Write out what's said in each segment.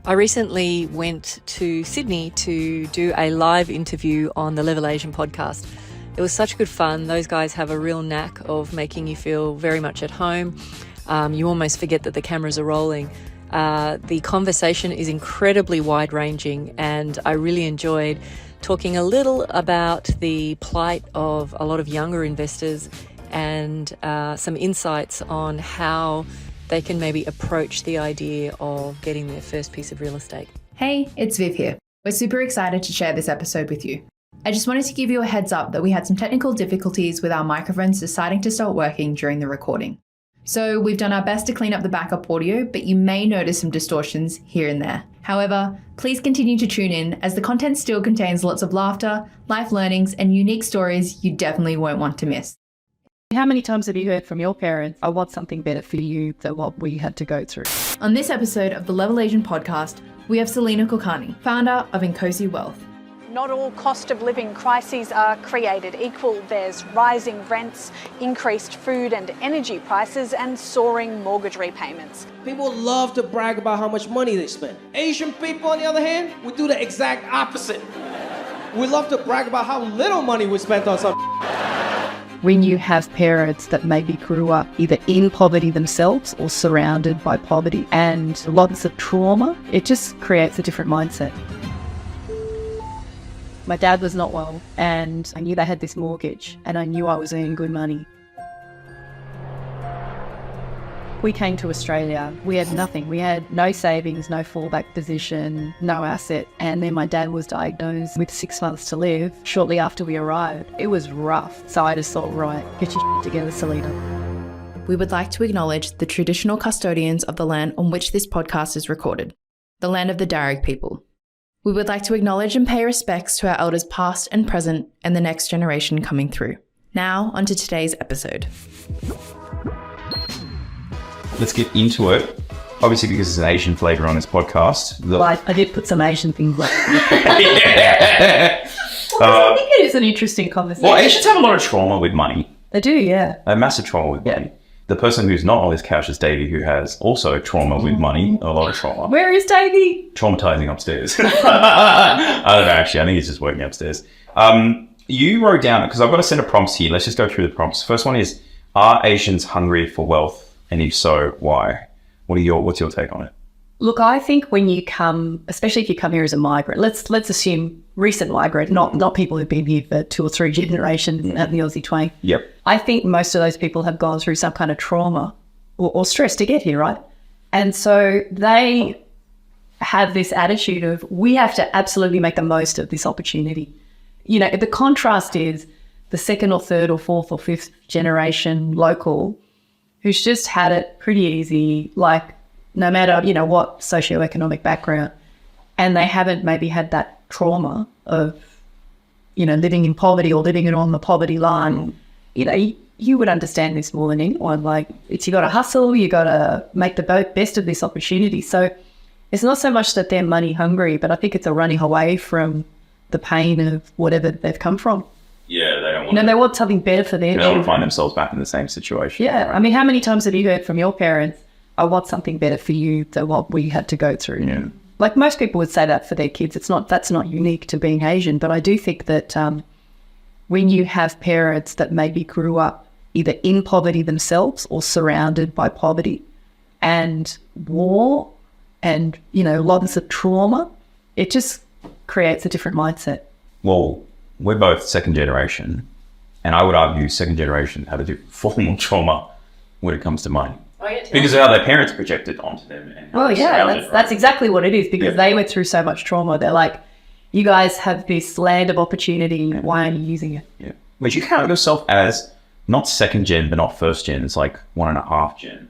I recently went to Sydney to do a live interview on the Level Asian podcast. It was such good fun. Those guys have a real knack of making you feel very much at home. You almost forget that the cameras are rolling. The conversation is incredibly wide-ranging, and I really enjoyed talking a little about the plight of a lot of younger investors and some insights on how they can maybe approach the idea of getting their first piece of real estate. Hey, it's Viv here. We're super excited to share this episode with you. I just wanted to give you a heads up that we had some technical difficulties with our microphones deciding to start working during the recording. So we've done our best to clean up the backup audio, but you may notice some distortions here and there. However, please continue to tune in as the content still contains lots of laughter, life learnings, and unique stories you definitely won't want to miss. How many times have you heard from your parents, I want something better for you than what we had to go through? On this episode of the Level Asian podcast, we have Selena Kulkarni, founder of Inkosi Wealth. Not all cost of living crises are created equal. There's rising rents, increased food and energy prices, and soaring mortgage repayments. People love to brag about how much money they spend. Asian people, on the other hand, we do the exact opposite. We love to brag about how little money we spent on something. When you have parents that maybe grew up either in poverty themselves or surrounded by poverty and lots of trauma, it just creates a different mindset. My dad was not well, and I knew they had this mortgage, and I knew I was earning good money. We came to Australia, we had nothing. We had no savings, no fallback position, no asset. And then my dad was diagnosed with 6 months to live shortly after we arrived. It was rough. So I just thought, right, get your shit together, Selena. We would like to acknowledge the traditional custodians of the land on which this podcast is recorded, the land of the Darug people. We would like to acknowledge and pay respects to our elders past and present and the next generation coming through. Now, onto today's episode. Let's get into it. Obviously, because there's an Asian flavour on this podcast. I did put some Asian things like Yeah. I think it is an interesting conversation. Well, Asians have a lot of trauma with money. They do, yeah. A massive trauma with money. The person who's not on this couch is Davey, who has also trauma with money, a lot of trauma. Where is Davey? Traumatizing upstairs. I don't know, actually. I think he's just working upstairs. You wrote down, because I've got a set of prompts here. Let's just go through the prompts. First one is, are Asians hungry for wealth? And if so, why? What's your take on it? Look, I think when you come, especially if you come here as a migrant, let's assume recent migrant, not people who've been here for 2 or 3 generations at the Aussie twang. Yep. I think most of those people have gone through some kind of trauma or stress to get here, right? And so they have this attitude of, we have to absolutely make the most of this opportunity. You know, the contrast is the 2nd or 3rd or 4th or 5th generation local who's just had it pretty easy, like no matter, what socioeconomic background, and they haven't maybe had that trauma of, living in poverty or living on the poverty line. You would understand this more than anyone. Like, you got to hustle, you got to make the best of this opportunity. So it's not so much that they're money hungry, but I think it's a running away from the pain of whatever they've come from. Yeah, they don't want they want something better for their They children. don't find themselves back in the same situation. Yeah, I mean, how many times have you heard from your parents, I want something better for you than what we had to go through? Yeah. Like most people would say that for their kids. That's not unique to being Asian, but I do think that when you have parents that maybe grew up either in poverty themselves or surrounded by poverty and war and, lots of trauma, it just creates a different mindset. Well, we're both second generation, and I would argue second generation have a different form of trauma when it comes to money. Oh, yeah, because of how their parents projected onto them. And how they're surrounded, that's exactly what it is, because they went through so much trauma. They're like, you guys have this land of opportunity, why aren't you using it? Yeah. But you count yourself as not second gen, but not first gen. It's like 1.5 gen.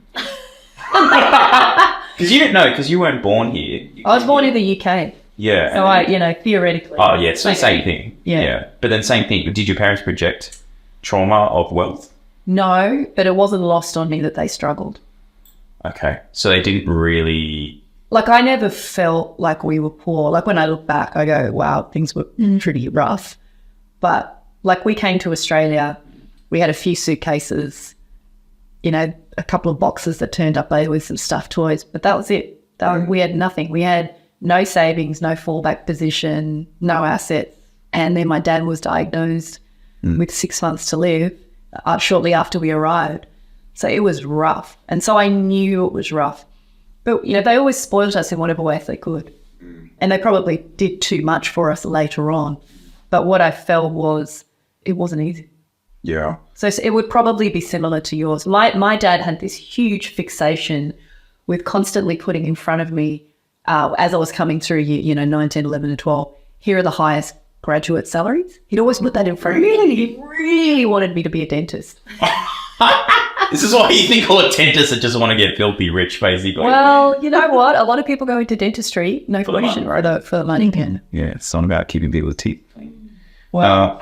Because you didn't know, because you weren't born here. I was born in the UK. Yeah. So I, theoretically. Oh, yeah, it's the same thing. Yeah. But then same thing. Did your parents project trauma of wealth? No, but it wasn't lost on me that they struggled. Okay. So they didn't really... Like, I never felt like we were poor. Like, when I look back, I go, wow, things were pretty rough. But, like, we came to Australia, we had a few suitcases, a couple of boxes that turned up later with some stuffed toys, but that was it. We had nothing. We had no savings, no fallback position, no assets. And then my dad was diagnosed with 6 months to live shortly after we arrived. So it was rough. And so I knew it was rough. But, they always spoiled us in whatever way they could. And they probably did too much for us later on. But what I felt was it wasn't easy. Yeah. So it would probably be similar to yours. My dad had this huge fixation with constantly putting in front of me, as I was coming through year, 9, 10, 11 and 12, here are the highest graduate salaries. He'd always put that in front of me. He really wanted me to be a dentist. This is why you think all the dentists that just want to get filthy rich, basically. Well, you know what? A lot of people go into dentistry, no question, right? For the money. Yeah, it's not about keeping people's teeth clean. Well,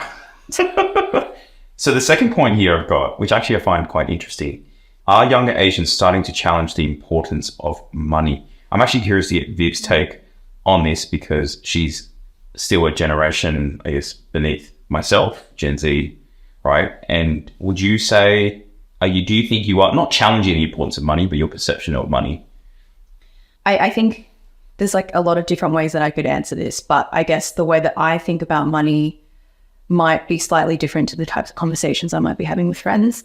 so the second point here I've got, which actually I find quite interesting, are younger Asians starting to challenge the importance of money? I'm actually curious to get Viv's take on this because she's still a generation, I guess, beneath myself, Gen Z, right? And would you say, do you think you are not challenging the importance of money, but your perception of money? I think there's like a lot of different ways that I could answer this, but I guess the way that I think about money might be slightly different to the types of conversations I might be having with friends.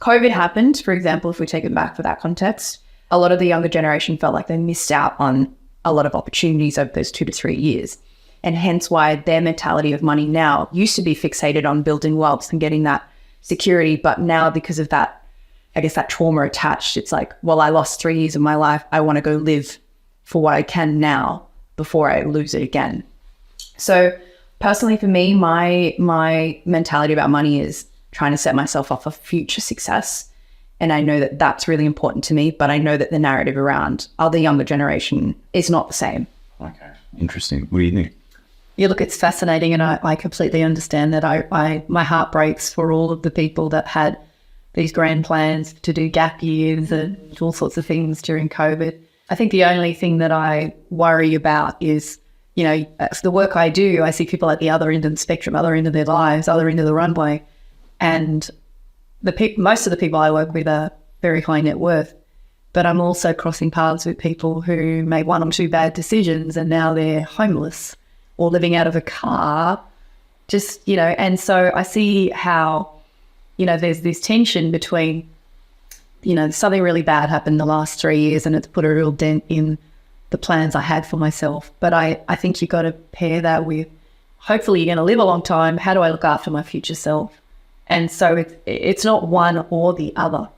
COVID happened, for example, if we take it back for that context, a lot of the younger generation felt like they missed out on a lot of opportunities over those 2 to 3 years. And hence why their mentality of money now used to be fixated on building wealth and getting that security. But now because of that, I guess that trauma attached, it's like, well, I lost 3 years of my life. I want to go live for what I can now before I lose it again. So personally for me, my mentality about money is trying to set myself up for future success. And I know that that's really important to me, but I know that the narrative around other younger generation is not the same. Okay, interesting. What do you think? Yeah, look, it's fascinating, and I completely understand that. My heart breaks for all of the people that had these grand plans to do gap years and all sorts of things during COVID. I think the only thing that I worry about is, the work I do, I see people at the other end of the spectrum, other end of their lives, other end of the runway, and most of the people I work with are very high net worth, but I'm also crossing paths with people who made 1 or 2 bad decisions and now they're homeless or living out of a car, and so I see how, there's this tension between, something really bad happened the last 3 years and it's put a real dent in the plans I had for myself. But I think you got to pair that with, hopefully you're going to live a long time. How do I look after my future self? And so it's not one or the other.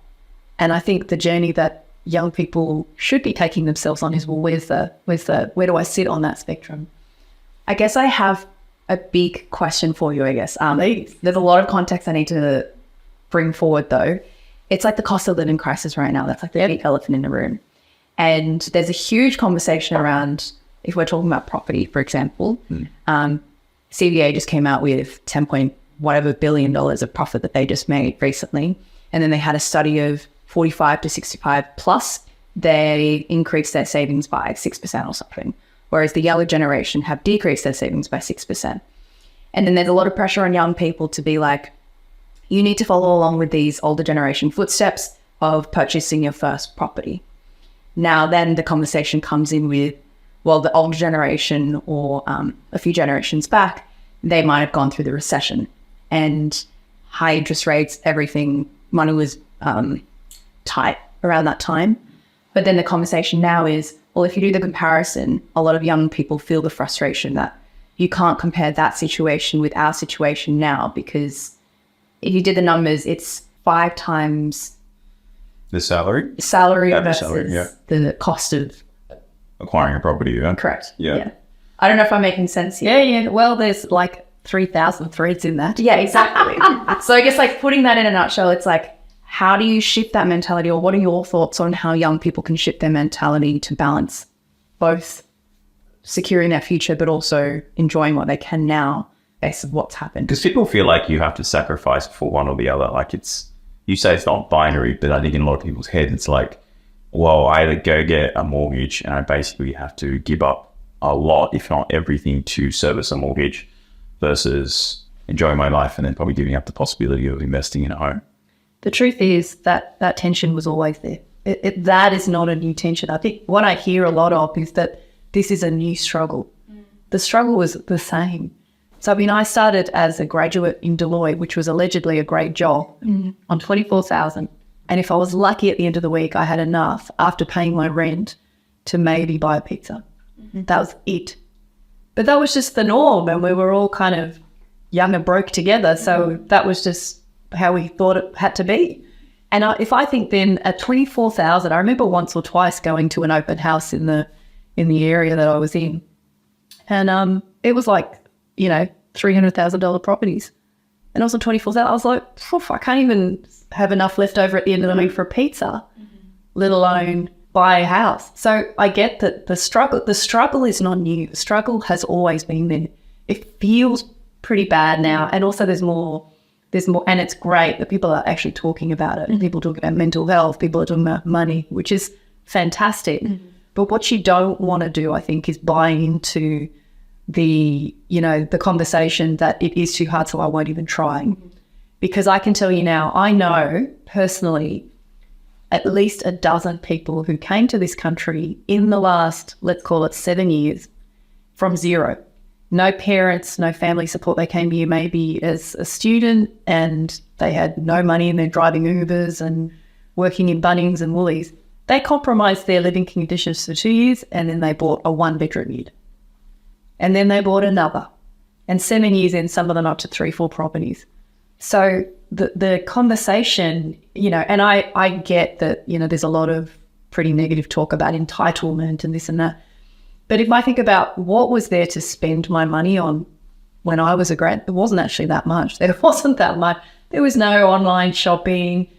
And I think the journey that young people should be taking themselves on is, well, where do I sit on that spectrum? I guess I have a big question for you, I guess. There's a lot of context I need to bring forward, though. It's like the cost of living crisis right now. That's like the big elephant in the room. And there's a huge conversation around, if we're talking about property, for example, CBA just came out with 10 point whatever billion dollars of profit that they just made recently. And then they had a study of 45 to 65 plus, they increased their savings by 6% or something. Whereas the younger generation have decreased their savings by 6%. And then there's a lot of pressure on young people to be like, you need to follow along with these older generation footsteps of purchasing your first property. Now, then the conversation comes in with, well, the older generation or a few generations back, they might have gone through the recession and high interest rates, everything, money was tight around that time. But then the conversation now is, well, if you do the comparison, a lot of young people feel the frustration that you can't compare that situation with our situation now, because if you did the numbers, it's 5 times the salary versus the cost of acquiring a property. Yeah? Correct. Yeah. I don't know if I'm making sense here. Yeah. Well, there's like 3,000 threads in that. Yeah, exactly. So I guess like putting that in a nutshell, it's like, how do you shift that mentality, or what are your thoughts on how young people can shift their mentality to balance both securing their future but also enjoying what they can now based on what's happened? Because people feel like you have to sacrifice for one or the other. Like you say it's not binary, but I think in a lot of people's heads it's like, well, I either go get a mortgage and I basically have to give up a lot, if not everything, to service a mortgage versus enjoying my life and then probably giving up the possibility of investing in a home. The truth is that tension was always there. That is not a new tension. I think what I hear a lot of is that this is a new struggle. The struggle was the same. So, I mean, I started as a graduate in Deloitte, which was allegedly a great job, on $24,000. And if I was lucky at the end of the week, I had enough after paying my rent to maybe buy a pizza. That was it. But that was just the norm, and we were all kind of young and broke together. So that was just how we thought it had to be. And if I think then at 24,000, I remember once or twice going to an open house in the area that I was in. And it was like, you know, $300,000 properties. And I was on 24,000. I was like, I can't even have enough left over at the end of the week for a pizza, let alone buy a house. So I get that the struggle is not new. The struggle has always been there. It feels pretty bad now. And also there's more, and it's great that people are actually talking about it. People talking about mental health, people are talking about money, which is fantastic. But what you don't want to do, I think, is buy into the conversation that it is too hard, so I won't even try. Because I can tell you now, I know personally at least a dozen people who came to this country in the last, let's call it 7 years, from zero. No parents, no family support. They came here maybe as a student and they had no money and they're driving Ubers and working in Bunnings and Woolies. They compromised their living conditions for 2 years and then they bought a 1-bedroom unit. And then they bought another. And 7 years in, some of them up to 3-4 properties. So the conversation, you know, and I get that, you know, there's a lot of pretty negative talk about entitlement and this and that. But if I think about what was there to spend my money on when I was a grad, it wasn't actually that much. There wasn't that much. There was no online shopping.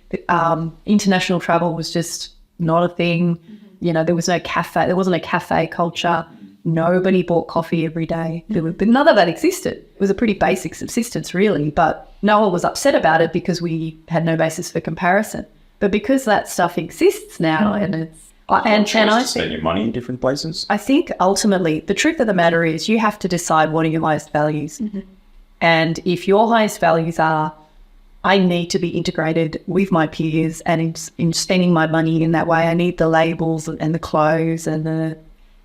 International travel was just not a thing. You know, there was no cafe. There wasn't a cafe culture. Nobody bought coffee every day. None of that existed. It was a pretty basic subsistence, really, but no one was upset about it because we had no basis for comparison. But because that stuff exists now, and it's and I spend your money in different places. I think ultimately the truth of the matter is you have to decide what are your highest values. And if your highest values are, I need to be integrated with my peers and in spending my money in that way, I need the labels and the clothes and the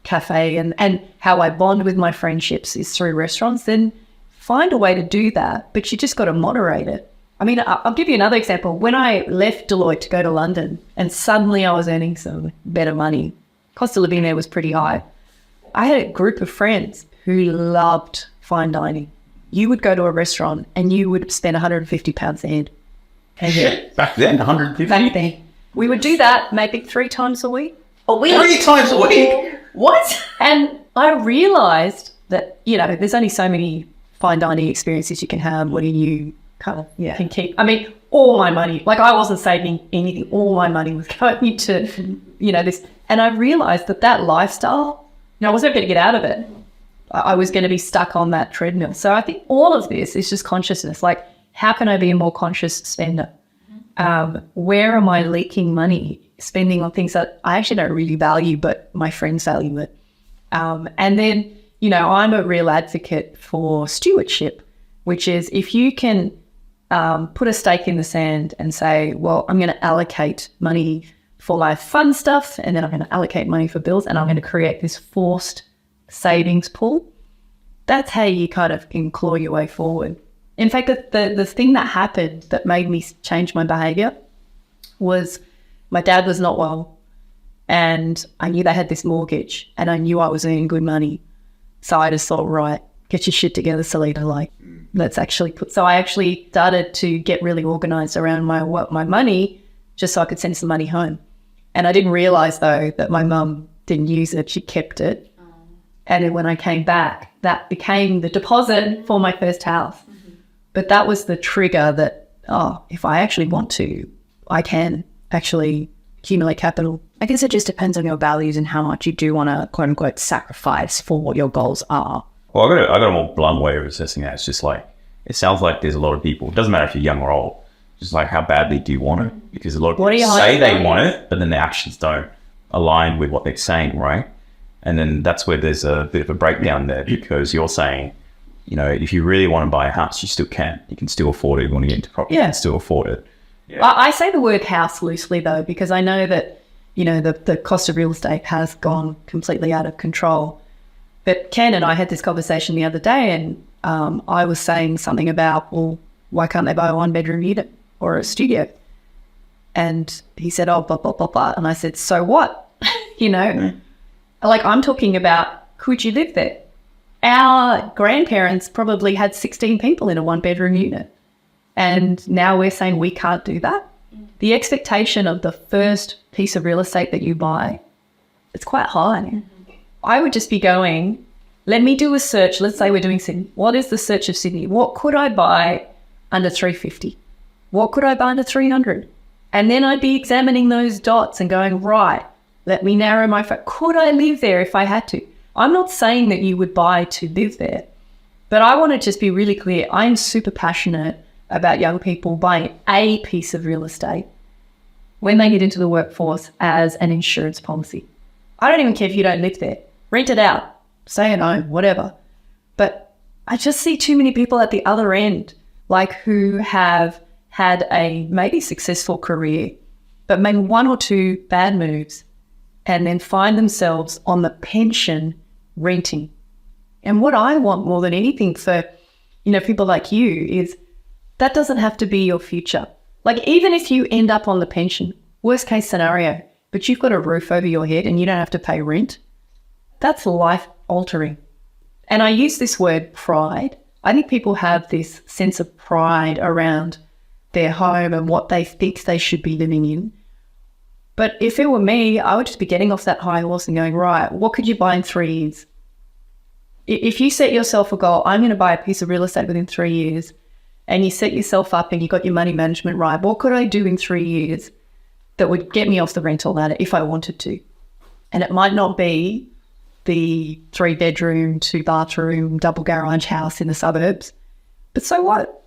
cafe and how I bond with my friendships is through restaurants, then find a way to do that, but you just got to moderate it. I mean, I'll give you another example. When I left Deloitte to go to London and suddenly I was earning some better money, cost of living there was pretty high. I had a group of friends who loved fine dining. You would go to a restaurant and you would spend £150 a head. Back then, 150? Back then. We would do that maybe 3 times a week. 3 times a week? What? And I realised that, you know, there's only so many fine dining experiences you can have when you kind of can keep. I mean, all my money, like I wasn't saving anything. All my money was going into, you know, this. And I realised that lifestyle, you know, I wasn't going to get out of it. I was going to be stuck on that treadmill. So I think all of this is just consciousness. Like, how can I be a more conscious spender? Where am I leaking money, spending on things that I actually don't really value, but my friends value it? And then, you know, I'm a real advocate for stewardship, which is if you can put a stake in the sand and say, well, I'm going to allocate money for my fun stuff and then I'm going to allocate money for bills and I'm going to create this forced savings pool. That's how you kind of can claw your way forward. In fact, the thing that happened that made me change my behaviour was my dad was not well and I knew they had this mortgage and I knew I was earning good money. So I just thought, right, get your shit together, Selena, like let's actually so I actually started to get really organised around my money just so I could send some money home. And I didn't realise though that my mum didn't use it, she kept it. And then when I came back, that became the deposit for my first house. But that was the trigger that, if I actually want to, I can actually accumulate capital. I guess it just depends on your values and how much you do want to, quote unquote, sacrifice for what your goals are. Well, I got a more blunt way of assessing that. It's just like, it sounds like there's a lot of people, it doesn't matter if you're young or old, just like how badly do you want it? Because a lot of people say they want it, but then the actions don't align with what they're saying, right? And then that's where there's a bit of a breakdown there because you're saying, you know, if you really want to buy a house, you still can. You can still afford it. If you want to get into property, you can still afford it. Yeah. I say the word house loosely though, because I know that, you know, the cost of real estate has gone completely out of control. But Ken and I had this conversation the other day, and I was saying something about, well, why can't they buy a 1-bedroom unit or a studio? And he said, oh, blah, blah, blah, blah. And I said, so what? Like, I'm talking about, could you live there? Our grandparents probably had 16 people in a 1-bedroom unit. And now we're saying we can't do that. The expectation of the first piece of real estate that you buy, it's quite high. I would just be going, let me do a search. Let's say we're doing Sydney. What is the search of Sydney? What could I buy under 350? What could I buy under 300? And then I'd be examining those dots and going, right, let me narrow my could I live there if I had to? I'm not saying that you would buy to live there, but I want to just be really clear. I'm super passionate about young people buying a piece of real estate when they get into the workforce as an insurance policy. I don't even care if you don't live there. Rent it out, stay at home, whatever. But I just see too many people at the other end, like who have had a maybe successful career, but made 1 or 2 bad moves and then find themselves on the pension renting. And what I want more than anything for, people like you is that doesn't have to be your future. Like, even if you end up on the pension, worst case scenario, but you've got a roof over your head and you don't have to pay rent, that's life altering. And I use this word pride. I think people have this sense of pride around their home and what they think they should be living in. But if it were me, I would just be getting off that high horse and going, right, what could you buy in 3 years? If you set yourself a goal, I'm going to buy a piece of real estate within 3 years, and you set yourself up and you got your money management right, what could I do in 3 years that would get me off the rental ladder if I wanted to? And it might not be the 3-bedroom, 2-bathroom, double garage house in the suburbs, but so what?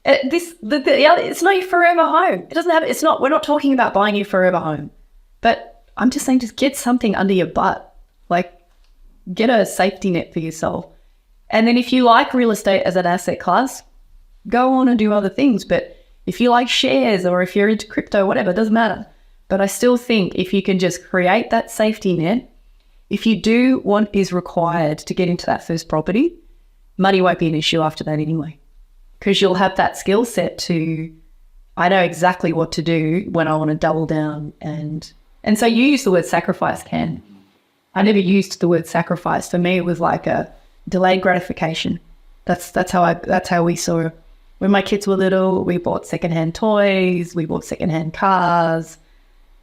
It's not your forever home. It doesn't have. We're not talking about buying your forever home, but I'm just saying, just get something under your butt, like get a safety net for yourself. And then if you like real estate as an asset class, go on and do other things. But if you like shares or if you're into crypto, whatever, it doesn't matter. But I still think if you can just create that safety net, if you do what is required to get into that first property, money won't be an issue after that anyway. Because you'll have that skill set to, I know exactly what to do when I want to double down. And so you use the word sacrifice, Ken. I never used the word sacrifice. For me, it was like a delayed gratification. That's how we saw it. When my kids were little, we bought secondhand toys, we bought secondhand cars.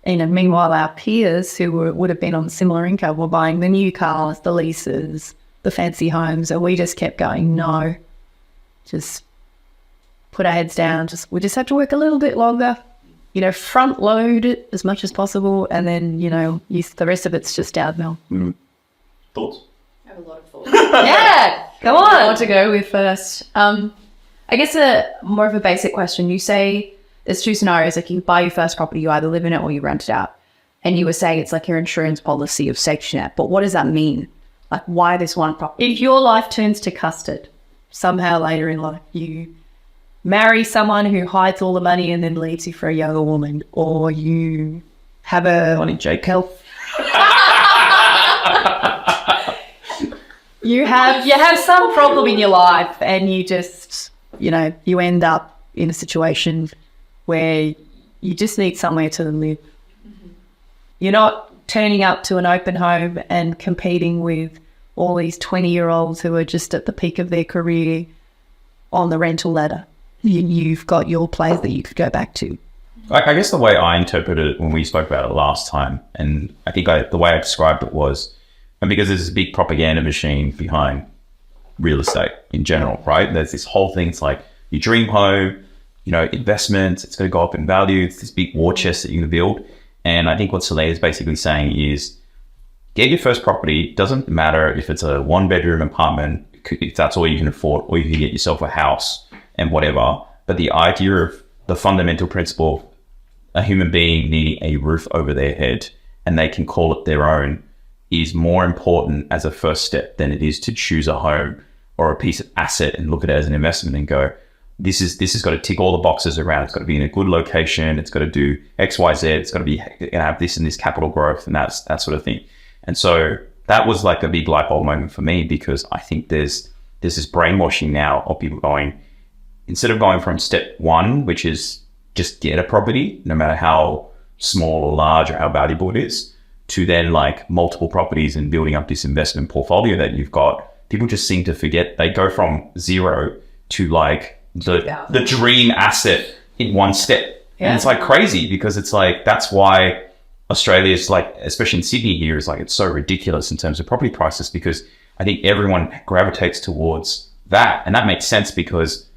Meanwhile, our peers who would have been on similar income were buying the new cars, the leases, the fancy homes. And we just kept going, no, just put our heads down. We just have to work a little bit longer, front load it as much as possible. And then, the rest of it's just downhill. Thoughts? I have a lot of thoughts. Yeah, go on. What to go with first? I guess more of a basic question. You say there's 2 scenarios. Like, you buy your first property, you either live in it or you rent it out. And you were saying it's like your insurance policy of safety net. But what does that mean? Like, why this one property? If your life turns to custard somehow later in life, you marry someone who hides all the money and then leaves you for a younger woman, or you have a Funny Jake health. you have some problem in your life, and you just you end up in a situation where you just need somewhere to live. You're not turning up to an open home and competing with all these 20-year-olds who are just at the peak of their career on the rental ladder. You've got your place that you could go back to. I guess the way I interpreted it when we spoke about it last time, and I think the way I described it was, and because there's this big propaganda machine behind real estate in general, right? There's this whole thing. It's like your dream home, investments, it's going to go up in value. It's this big war chest that you're going to build. And I think what Soleil is basically saying is, get your first property. Doesn't matter if it's a 1-bedroom apartment, if that's all you can afford, or you can get yourself a house and whatever. But the idea of the fundamental principle of a human being needing a roof over their head and they can call it their own is more important as a first step than it is to choose a home or a piece of asset and look at it as an investment and go, this has got to tick all the boxes around. It's got to be in a good location. It's got to do X, Y, Z. It's got to have this and this capital growth and that sort of thing. And so that was like a big light bulb moment for me, because I think there's this brainwashing now of people going, instead of going from step one, which is just get a property, no matter how small or large or how valuable it is, to then like multiple properties and building up this investment portfolio that you've got. People just seem to forget they go from zero to like the dream asset in one step. Yeah. And it's like crazy, because it's like, that's why Australia is like, especially in Sydney here, is like, it's so ridiculous in terms of property prices, because I think everyone gravitates towards that. And that makes sense, because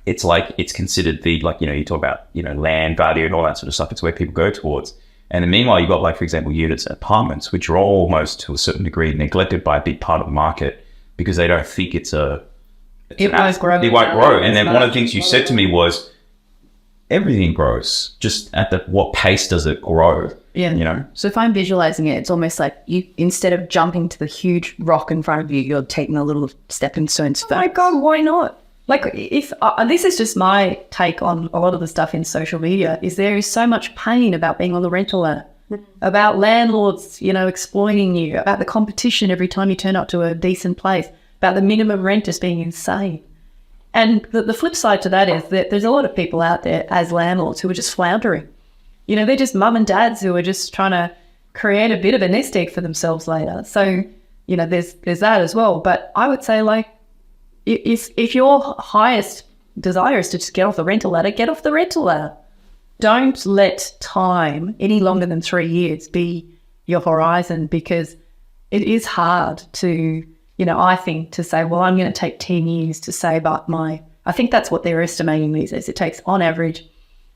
it's like, it's considered the, like, you know, you talk about, you know, land value and all that sort of stuff. It's where people go towards. And then meanwhile, you've got, like, for example, units and apartments, which are almost to a certain degree neglected by a big part of the market, because they don't think it won't grow. It won't grow. And then one of the things you said to me was, everything grows, just at what pace does it grow? Yeah. You know? So if I'm visualizing it, it's almost like you, instead of jumping to the huge rock in front of you, you're taking a little stepping stones first. Oh my God, why not? Like, if this is just my take on a lot of the stuff in social media, is there is so much pain about being on the rental ladder, about landlords, you know, exploiting you, about the competition every time you turn up to a decent place, about the minimum rent just being insane. And the flip side to that is that there's a lot of people out there as landlords who are just floundering. You know, they're just mum and dads who are just trying to create a bit of a nest egg for themselves later. So, you know, there's that as well. But I would say, like, if your highest desire is to just get off the rental ladder, get off the rental ladder. Don't let time any longer than 3 years be your horizon, because it is hard to, you know, I think, to say, well, I'm going to take 10 years to save up I think that's what they're estimating these days. It takes on average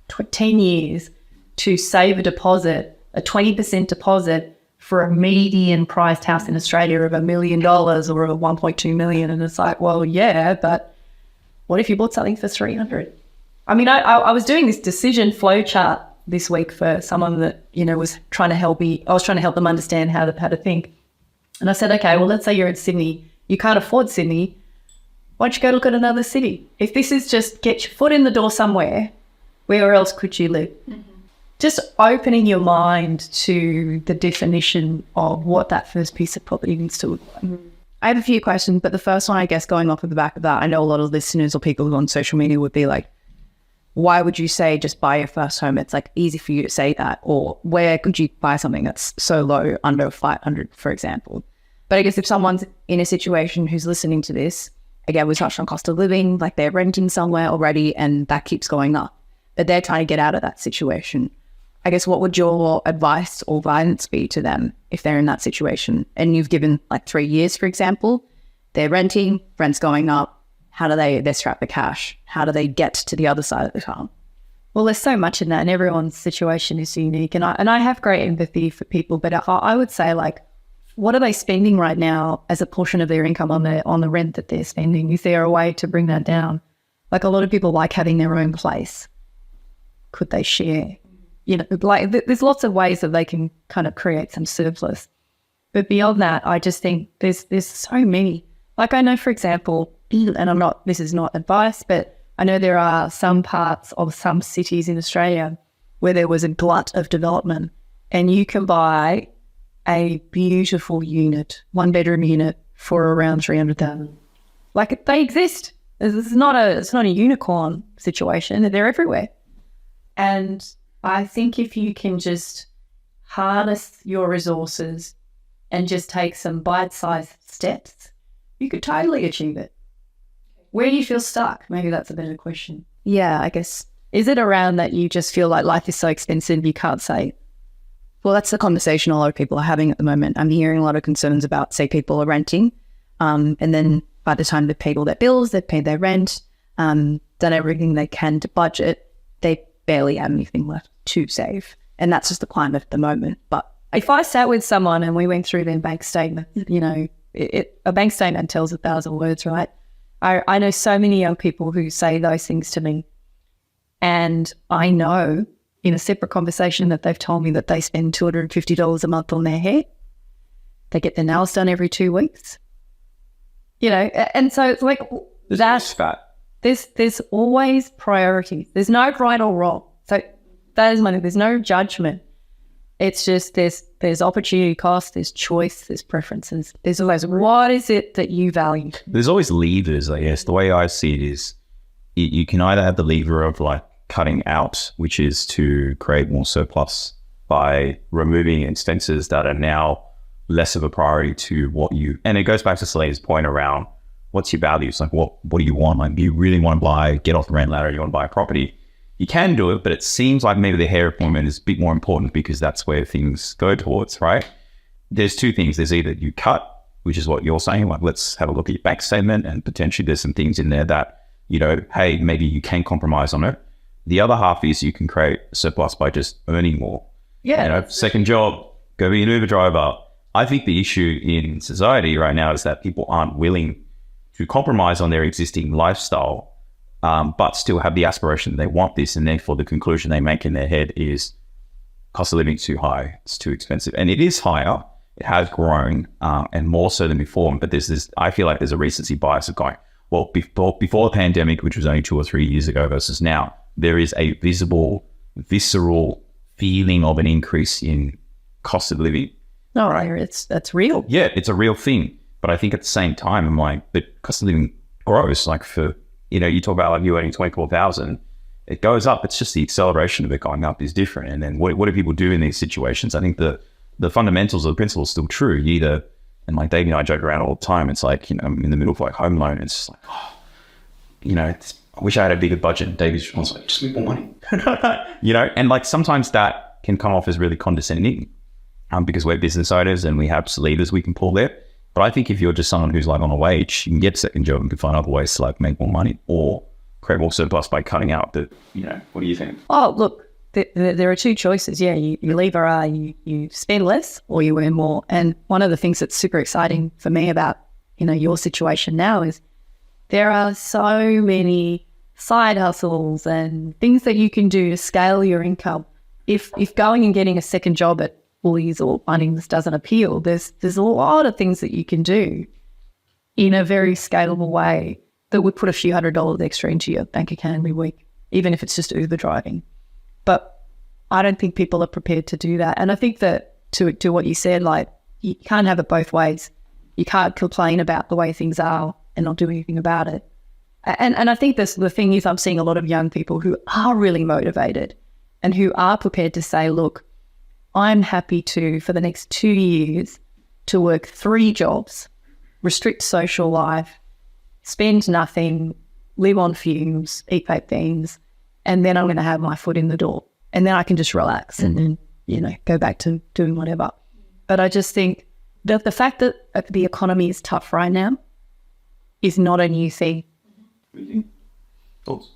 10 years to save a deposit, a 20% deposit for a median priced house in Australia of $1 million or a 1.2 million. And it's like, well, yeah, but what if you bought something for 300? I mean, I was doing this decision flow chart this week for someone that, you know, was trying to help me. I was trying to help them understand how to think. And I said, okay, well, let's say you're in Sydney. You can't afford Sydney. Why don't you go look at another city? If this is just get your foot in the door somewhere, where else could you live? Mm-hmm. Just opening your mind to the definition of what that first piece of property needs to look like. Mm-hmm. I have a few questions, but the first one, I guess, going off of the back of that, I know a lot of listeners or people on social media would be like, why would you say just buy your first home? It's like easy for you to say that. Or where could you buy something that's so low, under 500, for example? But I guess if someone's in a situation who's listening to this, again, we touched on cost of living, like they're renting somewhere already and that keeps going up, but they're trying to get out of that situation. I guess what would your advice or guidance be to them if they're in that situation? And you've given like 3 years, for example, they're renting, rent's going up. How do they strap the cash? How do they get to the other side of the tunnel? Well, there's so much in that, and everyone's situation is unique. And I have great empathy for people, but I would say, like, what are they spending right now as a portion of their income on the rent that they're spending? Is there a way to bring that down? Like, a lot of people like having their own place. Could they share? You know, like, there's lots of ways that they can kind of create some surplus. But beyond that, I just think there's so many. Like, I know, for example, and this is not advice, but I know there are some parts of some cities in Australia where there was a glut of development and you can buy a beautiful unit, 1-bedroom unit, for around 300,000. Like, they exist. It's not a unicorn situation. They're everywhere. And I think if you can just harness your resources and just take some bite-sized steps, you could totally achieve it. Where do you feel stuck? Maybe that's a better question. Yeah, I guess. Is it around that you just feel like life is so expensive you can't save? Well, that's the conversation a lot of people are having at the moment. I'm hearing a lot of concerns about, say, people are renting, and then by the time they've paid all their bills, they've paid their rent, done everything they can to budget, they barely have anything left to save. And that's just the climate at the moment. But if I sat with someone and we went through their bank statement, you know, a bank statement tells 1,000 words, right? I know so many young people who say those things to me, and I know in a separate conversation that they've told me that they spend $250 a month on their hair. They get their nails done every 2 weeks. You know, and so it's like that's fat. There's always priorities. There's no right or wrong. So that is money. There's no judgment. It's just there's opportunity cost, there's choice, there's preferences. There's always what is it that you value? There's always levers, I guess. The way I see it is you can either have the lever of like cutting out, which is to create more surplus by removing expenses that are now less of a priority to what you, and it goes back to Selena's point around what's your values? Like what do you want? Like, do you really want to get off the rent ladder, you want to buy a property? You can do it, but it seems like maybe the hair appointment is a bit more important because that's where things go towards, right? There's two things. There's either you cut, which is what you're saying, like let's have a look at your bank statement, and potentially there's some things in there that, you know, hey, maybe you can compromise on it. The other half is you can create surplus by just earning more. Yeah. You know, second job, go be an Uber driver. I think the issue in society right now is that people aren't willing to compromise on their existing lifestyle, but still have the aspiration that they want this, and therefore the conclusion they make in their head is cost of living is too high, it's too expensive. And it is higher, it has grown, and more so than before, but there's this, I feel like there's a recency bias of going, well, before the pandemic, which was only 2 or 3 years ago versus now, there is a visible, visceral feeling of an increase in cost of living. No, that's real. Yeah, it's a real thing. But I think at the same time, I'm like, but cost of living grows. Like for, you know, you talk about like you earning 24,000, it goes up. It's just the acceleration of it going up is different. And then what do people do in these situations? I think the fundamentals of the principle is still true. You either, and like Dave and I joke around all the time. It's like, you know, I'm in the middle of like home loan. It's just like, oh, you know, I wish I had a bigger budget. And David's response like, just make more money. You know, and like sometimes that can come off as really condescending because we're business owners and we have levers we can pull there. But I think if you're just someone who's like on a wage, you can get a second job and can find other ways to like make more money or create more surplus by cutting out the, you know, what do you think? Oh, look, there are two choices. Yeah, you either you spend less or you earn more. And one of the things that's super exciting for me about, you know, your situation now is there are so many side hustles and things that you can do to scale your income. If going and getting a second job at Woolies or Bunnings doesn't appeal, there's a lot of things that you can do in a very scalable way that would put a few $100s extra into your bank account every week, even if it's just Uber driving. But I don't think people are prepared to do that. And I think that to what you said, like you can't have it both ways. You can't complain about the way things are and not do anything about it. And I think the thing is I'm seeing a lot of young people who are really motivated and who are prepared to say, look, I'm happy to, for the next 2 years, to work 3 jobs, restrict social life, spend nothing, live on fumes, eat baked beans, and then I'm going to have my foot in the door. And then I can just relax and then, you know, go back to doing whatever. But I just think that the fact that the economy is tough right now is not a new thing.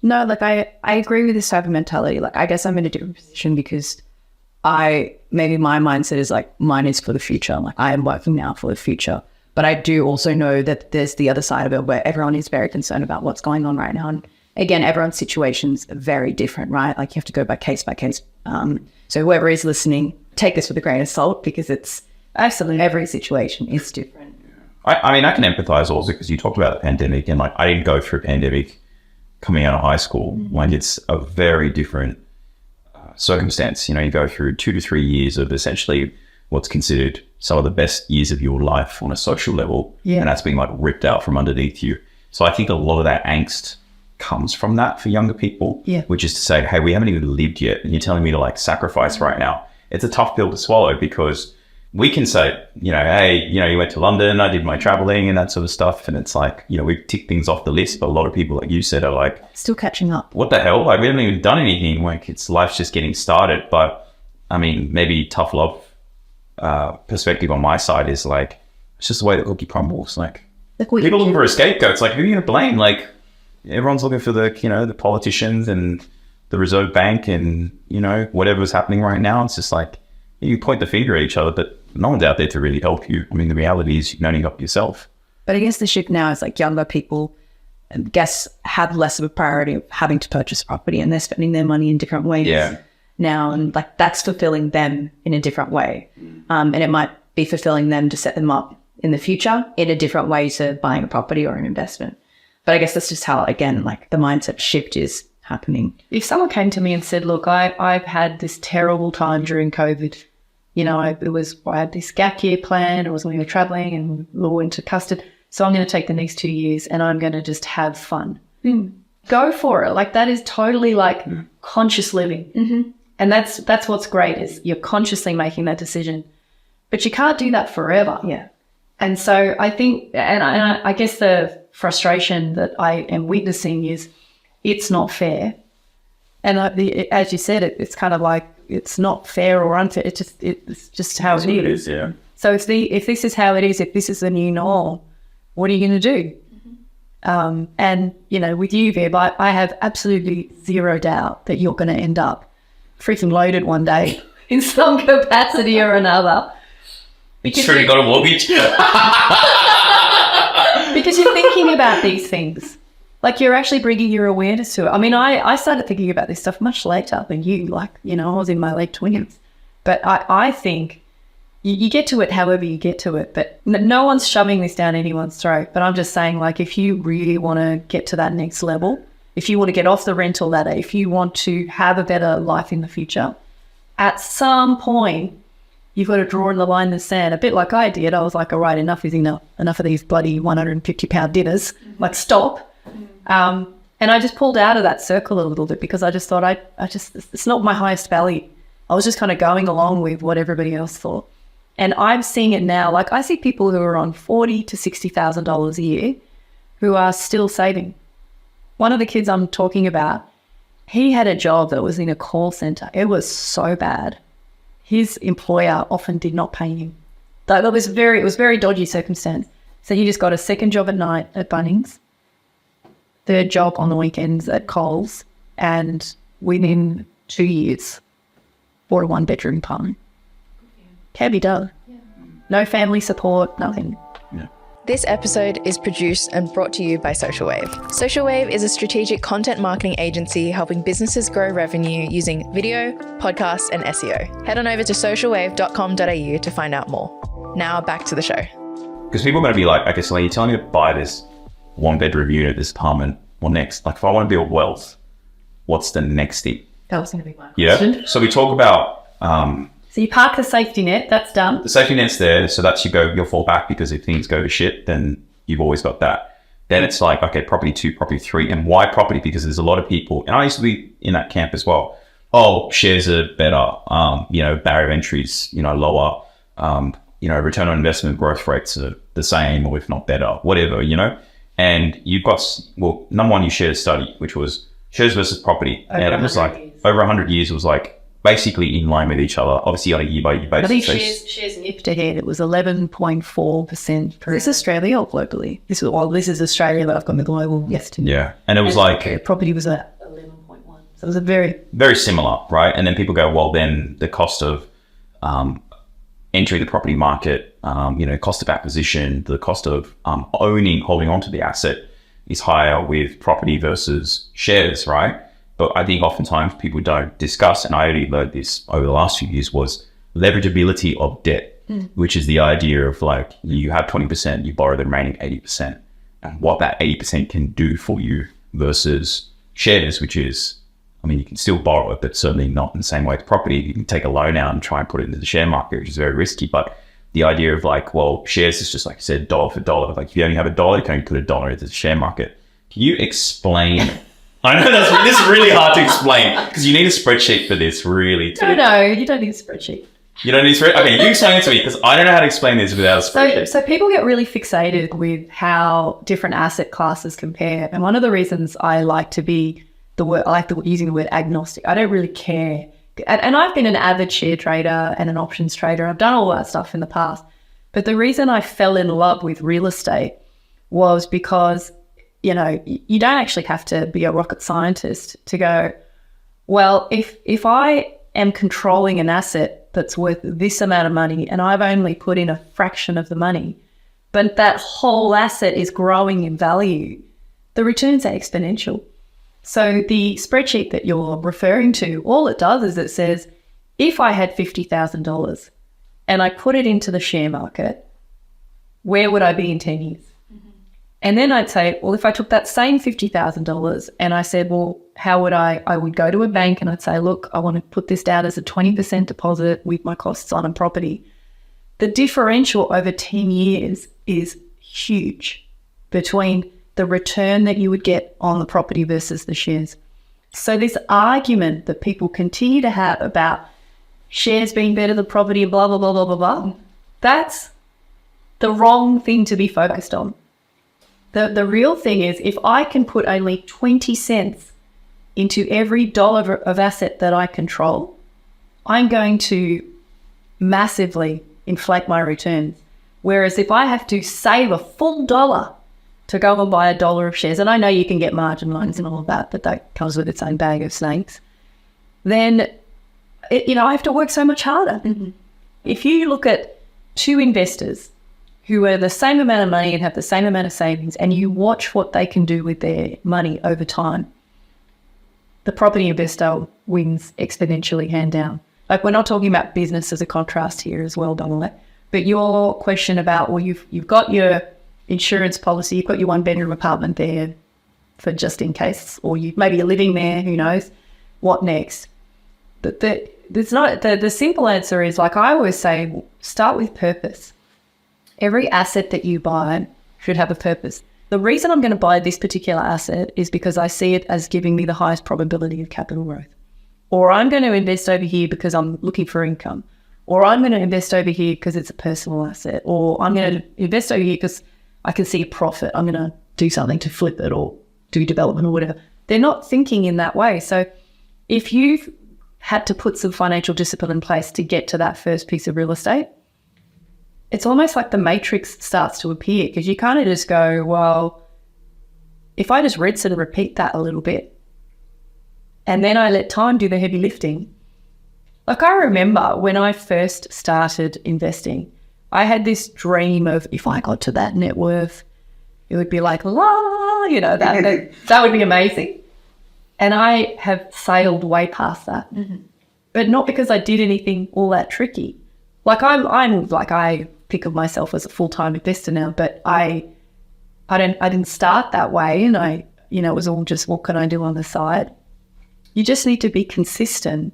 No, like I agree with this type of mentality. Like I guess I'm in a different position because maybe my mindset is like mine is for the future. Like I am working now for the future. But I do also know that there's the other side of it where everyone is very concerned about what's going on right now. And again, everyone's situation's very different, right? Like you have to go by case. So whoever is listening, take this with a grain of salt because it's absolutely every situation is different. I mean, I can empathize also because you talked about the pandemic and like I didn't go through a pandemic coming out of high school. Like it's a very different circumstance. You know, you go through 2 to 3 years of essentially what's considered some of the best years of your life on a social level. Yeah. And that's being like ripped out from underneath you. So I think a lot of that angst comes from that for younger people, which is to say, hey, we haven't even lived yet. And you're telling me to like sacrifice right now. It's a tough pill to swallow because we can say, you know, hey, you know, you went to London, I did my traveling and that sort of stuff. And it's like, you know, we've ticked things off the list. But a lot of people, like you said, are like, still catching up. What the hell? Like we haven't even done anything. Like life's just getting started. But I mean, maybe tough love perspective on my side is like, it's just the way that cookie crumbles. Like people looking for a scapegoat. It's like, who are you going to blame? Like everyone's looking for the, you know, the politicians and the Reserve Bank and, you know, whatever's happening right now. It's just like, you point the finger at each other, but no one's out there to really help you. I mean, the reality is you can only help yourself. But I guess the shift now is like younger people, I guess, have less of a priority of having to purchase property and they're spending their money in different ways now. And like that's fulfilling them in a different way. And it might be fulfilling them to set them up in the future in a different way to buying a property or an investment. But I guess that's just how, again, like the mindset shift is happening. If someone came to me and said, look, I've had this terrible time during COVID, I had this gap year plan. I was going to go traveling and we went to custard. So I'm going to take the next 2 years and I'm going to just have fun. Go for it. Like that is totally like conscious living. Mm-hmm. And that's what's great is you're consciously making that decision, but you can't do that forever. Yeah. And so I think, and I guess the frustration that I am witnessing is it's not fair. And as you said, it's kind of like it's not fair or unfair. It's just how it is. Yeah. So if this is how it is, if this is the new norm, what are you going to do? And, with you, Viv, I have absolutely zero doubt that you're going to end up freaking loaded one day in some capacity or another. Because you got a mortgage. Because you're thinking about these things. Like you're actually bringing your awareness to it. I mean, I started thinking about this stuff much later than you. I was in my late 20s. But I think you get to it however you get to it. But no one's shoving this down anyone's throat. But I'm just saying, like, if you really want to get to that next level, if you want to get off the rental ladder, if you want to have a better life in the future, at some point, you've got to draw in the line in the sand, a bit like I did. I was like, all right, enough is enough. Enough of these bloody 150-pound dinners. Like, stop. And I just pulled out of that circle a little bit because I just thought it's not my highest value. I was just kind of going along with what everybody else thought. And I'm seeing it now. Like, I see people who are on $40,000 to $60,000 a year who are still saving. One of the kids I'm talking about, he had a job that was in a call center. It was so bad. His employer often did not pay him. It was very dodgy circumstance. So he just got a second job at night at Bunnings, third job on the weekends at Coles, and within 2 years, bought a 1-bedroom apartment. Can be done. Yeah. No family support, nothing. Yeah. This episode is produced and brought to you by Social Wave. Social Wave is a strategic content marketing agency helping businesses grow revenue using video, podcasts, and SEO. Head on over to socialwave.com.au to find out more. Now back to the show. Because people are going to be like, okay, so you're telling me to buy this 1-bedroom unit, this apartment, what next? Like, if I want to build wealth, what's the next step? That was going to be my question. Yeah. So we talk about... So you park the safety net, that's done. The safety net's there, so that's you'll fall back because if things go to shit, then you've always got that. Then it's like, okay, property 2, property 3. And why property? Because there's a lot of people, and I used to be in that camp as well. Oh, shares are better, barrier of entry's, lower, return on investment growth rates are the same or if not better, whatever, And you've got, number one, you shared a study, which was shares versus property. And it was like, over 100 years, it was like, basically in line with each other, obviously on a year-by-year basis. I think shares nipped ahead. It was 11.4% per. Is this Australia or globally? This is Australia, but I've got the global yesterday. Yeah, and it was property was at 11.1. So it was a very similar, right? And then people go, well, then the cost of entering the property market, cost of acquisition, the cost of holding onto the asset is higher with property versus shares, right? But I think oftentimes people don't discuss, and I only learned this over the last few years, was leverageability of debt, which is the idea of like you have 20%, you borrow the remaining 80%, and what that 80% can do for you versus shares, which is, you can still borrow it, but certainly not in the same way as property. You can take a loan out and try and put it into the share market, which is very risky. But the idea of like, well, shares is just like you said, dollar for dollar. Like if you only have $1, you can only put $1 into the share market. Can you explain? I know this is really hard to explain because you need a spreadsheet for this, really. No, you don't need a spreadsheet. You don't need a spreadsheet? Okay, you explain it to me because I don't know how to explain this without a spreadsheet. So people get really fixated with how different asset classes compare. And one of the reasons I like using the word agnostic. I don't really care. And I've been an avid share trader and an options trader. I've done all that stuff in the past. But the reason I fell in love with real estate was because you don't actually have to be a rocket scientist to go, well, if I am controlling an asset that's worth this amount of money and I've only put in a fraction of the money, but that whole asset is growing in value, the returns are exponential. So the spreadsheet that you're referring to, all it does is it says, if I had $50,000 and I put it into the share market, where would I be in 10 years? And then I'd say, well, if I took that same $50,000 and I said, well, how would I would go to a bank and I'd say, look, I want to put this down as a 20% deposit with my costs on a property. The differential over 10 years is huge between the return that you would get on the property versus the shares. So this argument that people continue to have about shares being better than property and blah, blah, blah, blah, blah, blah, that's the wrong thing to be focused on. The real thing is, if I can put only 20 cents into every dollar of asset that I control, I'm going to massively inflate my returns. Whereas if I have to save a full dollar to go and buy a dollar of shares, and I know you can get margin loans and all of that, but that comes with its own bag of snakes, then, I have to work so much harder. Mm-hmm. If you look at two investors who earn the same amount of money and have the same amount of savings, and you watch what they can do with their money over time, the property investor wins exponentially, hand down. Like, we're not talking about business as a contrast here as well, Donald. But your question about, well, you've got your insurance policy, you've got your one-bedroom apartment there for just in case, or maybe you're living there, who knows, what next? But the simple answer is, like I always say, start with purpose. Every asset that you buy should have a purpose. The reason I'm going to buy this particular asset is because I see it as giving me the highest probability of capital growth. Or I'm going to invest over here because I'm looking for income. Or I'm going to invest over here because it's a personal asset. Or I'm going to invest over here because I can see a profit. I'm going to do something to flip it or do development or whatever. They're not thinking in that way. So if you've had to put some financial discipline in place to get to that first piece of real estate, it's almost like the matrix starts to appear, because you kind of just go, well, if I just rinse and repeat that a little bit, and then I let time do the heavy lifting. Like, I remember when I first started investing, I had this dream of, if I got to that net worth, it would be like, that would be amazing. And I have sailed way past that. Mm-hmm. But not because I did anything all that tricky. Like, I think of myself as a full-time investor now, but I didn't start that way, and it was all just, what can I do on the side? You just need to be consistent,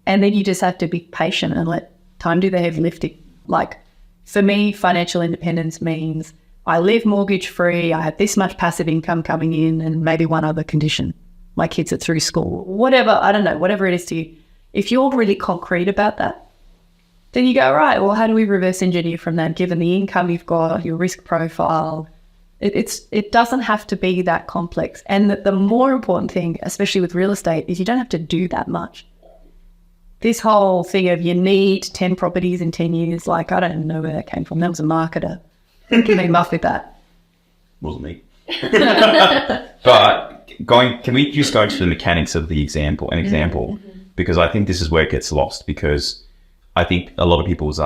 and then you just have to be patient and let time do the heavy lifting. Like, for me, financial independence means I live mortgage-free, I have this much passive income coming in, and maybe one other condition. My kids are through school, whatever, I don't know, whatever it is to you. If you're really concrete about that, then you go, right, well, how do we reverse engineer from that, given the income you've got, your risk profile? It doesn't have to be that complex. And the more important thing, especially with real estate, is you don't have to do that much. This whole thing of you need 10 properties in 10 years, like, I don't even know where that came from. That was a marketer. Give me muff with that. Wasn't me. But can we just go into the mechanics of the example, because I think this is where it gets lost, because I think a lot of people's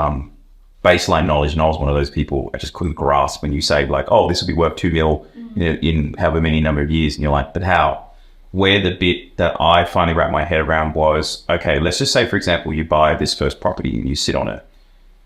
baseline knowledge, and I was one of those people, I just couldn't grasp when you say, like, oh, this will be worth 2 mil in however many number of years. And you're like, but how? Where the bit that I finally wrapped my head around was, okay, let's just say, for example, you buy this first property and you sit on it.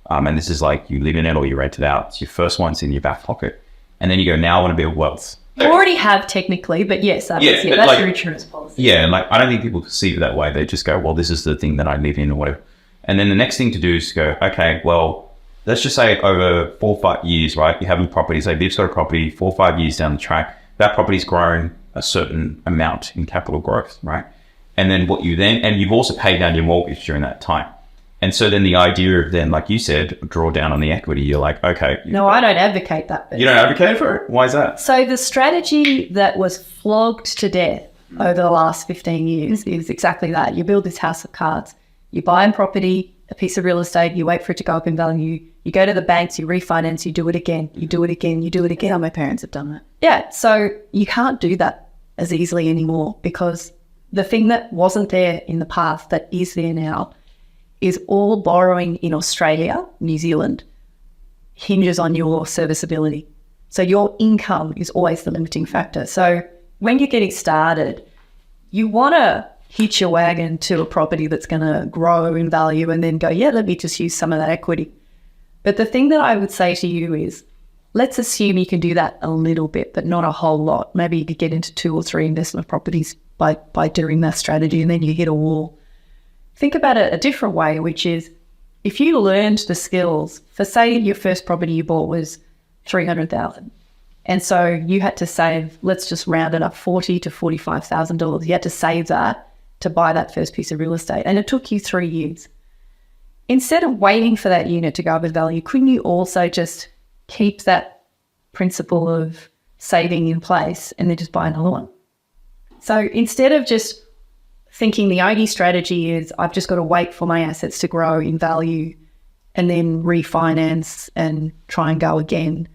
And this is like, you live in it or you rent it out. It's your first one's in your back pocket. And then you go, now I want to build wealth. You already have technically, but yes, that's your insurance policy. Yeah, like, I don't think people see it that way. They just go, well, this is the thing that I live in or whatever. And then the next thing to do is go, okay, well, let's just say over 4 or 5 years, right? You have a property, say Viv's got a property 4 or 5 years down the track, that property's grown a certain amount in capital growth, right? And then and you've also paid down your mortgage during that time. And so then the idea of then, like you said, draw down on the equity, you're like, okay. No, I don't advocate that bit. You don't advocate for it? Why is that? So the strategy that was flogged to death over the last 15 years is exactly that. You build this house of cards. You buy a property, a piece of real estate, you wait for it to go up in value, you go to the banks, you refinance, you do it again, you do it again, you do it again. How my parents have done that. Yeah, so you can't do that as easily anymore, because the thing that wasn't there in the past that is there now is all borrowing in Australia, New Zealand, hinges on your serviceability. So your income is always the limiting factor. So when you're getting started, you want to hitch your wagon to a property that's going to grow in value and then go, yeah, let me just use some of that equity. But the thing that I would say to you is, let's assume you can do that a little bit, but not a whole lot. Maybe you could get into 2 or 3 investment properties by doing that strategy, and then you hit a wall. Think about it a different way, which is if you learned the skills for, say, your first property you bought was $300,000. And so you had to save, let's just round it up, $40,000 to $45,000. You had to save that to buy that first piece of real estate. And it took you 3 years. Instead of waiting for that unit to go up in value, couldn't you also just keep that principle of saving in place and then just buy another one? So instead of just thinking the only strategy is I've just got to wait for my assets to grow in value and then refinance and try and go again,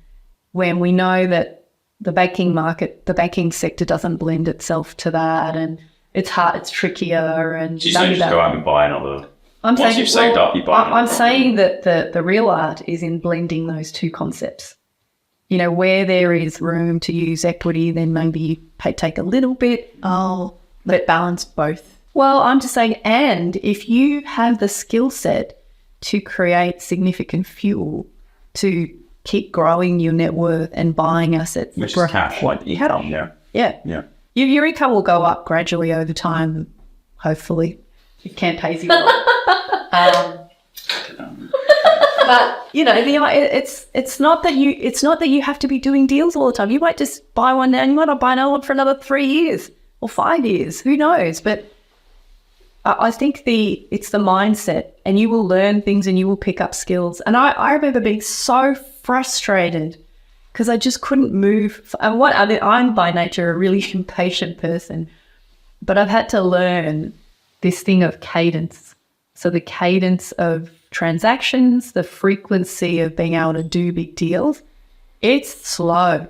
when we know that the banking market, the banking sector doesn't blend itself to that, and it's hard, it's trickier. And so you don't just go out and buy another. Once you've saved up, you buy another. I'm saying that the real art is in blending those two concepts. You know, where there is room to use equity, then maybe you take a little bit. But balance both. Well, I'm just saying, and if you have the skill set to create significant fuel to keep growing your net worth and buying assets, which is cash, like income, yeah. Your income will go up gradually over time, hopefully. It can't pay you well. But you know, it's not that you have to be doing deals all the time. You might just buy one now, and you might not buy another one for another 3 years or 5 years. Who knows? But I think it's the mindset, and you will learn things and you will pick up skills. And I remember being so frustrated because I just couldn't move. I'm by nature a really impatient person, but I've had to learn this thing of cadence. So the cadence of transactions, the frequency of being able to do big deals, it's slow.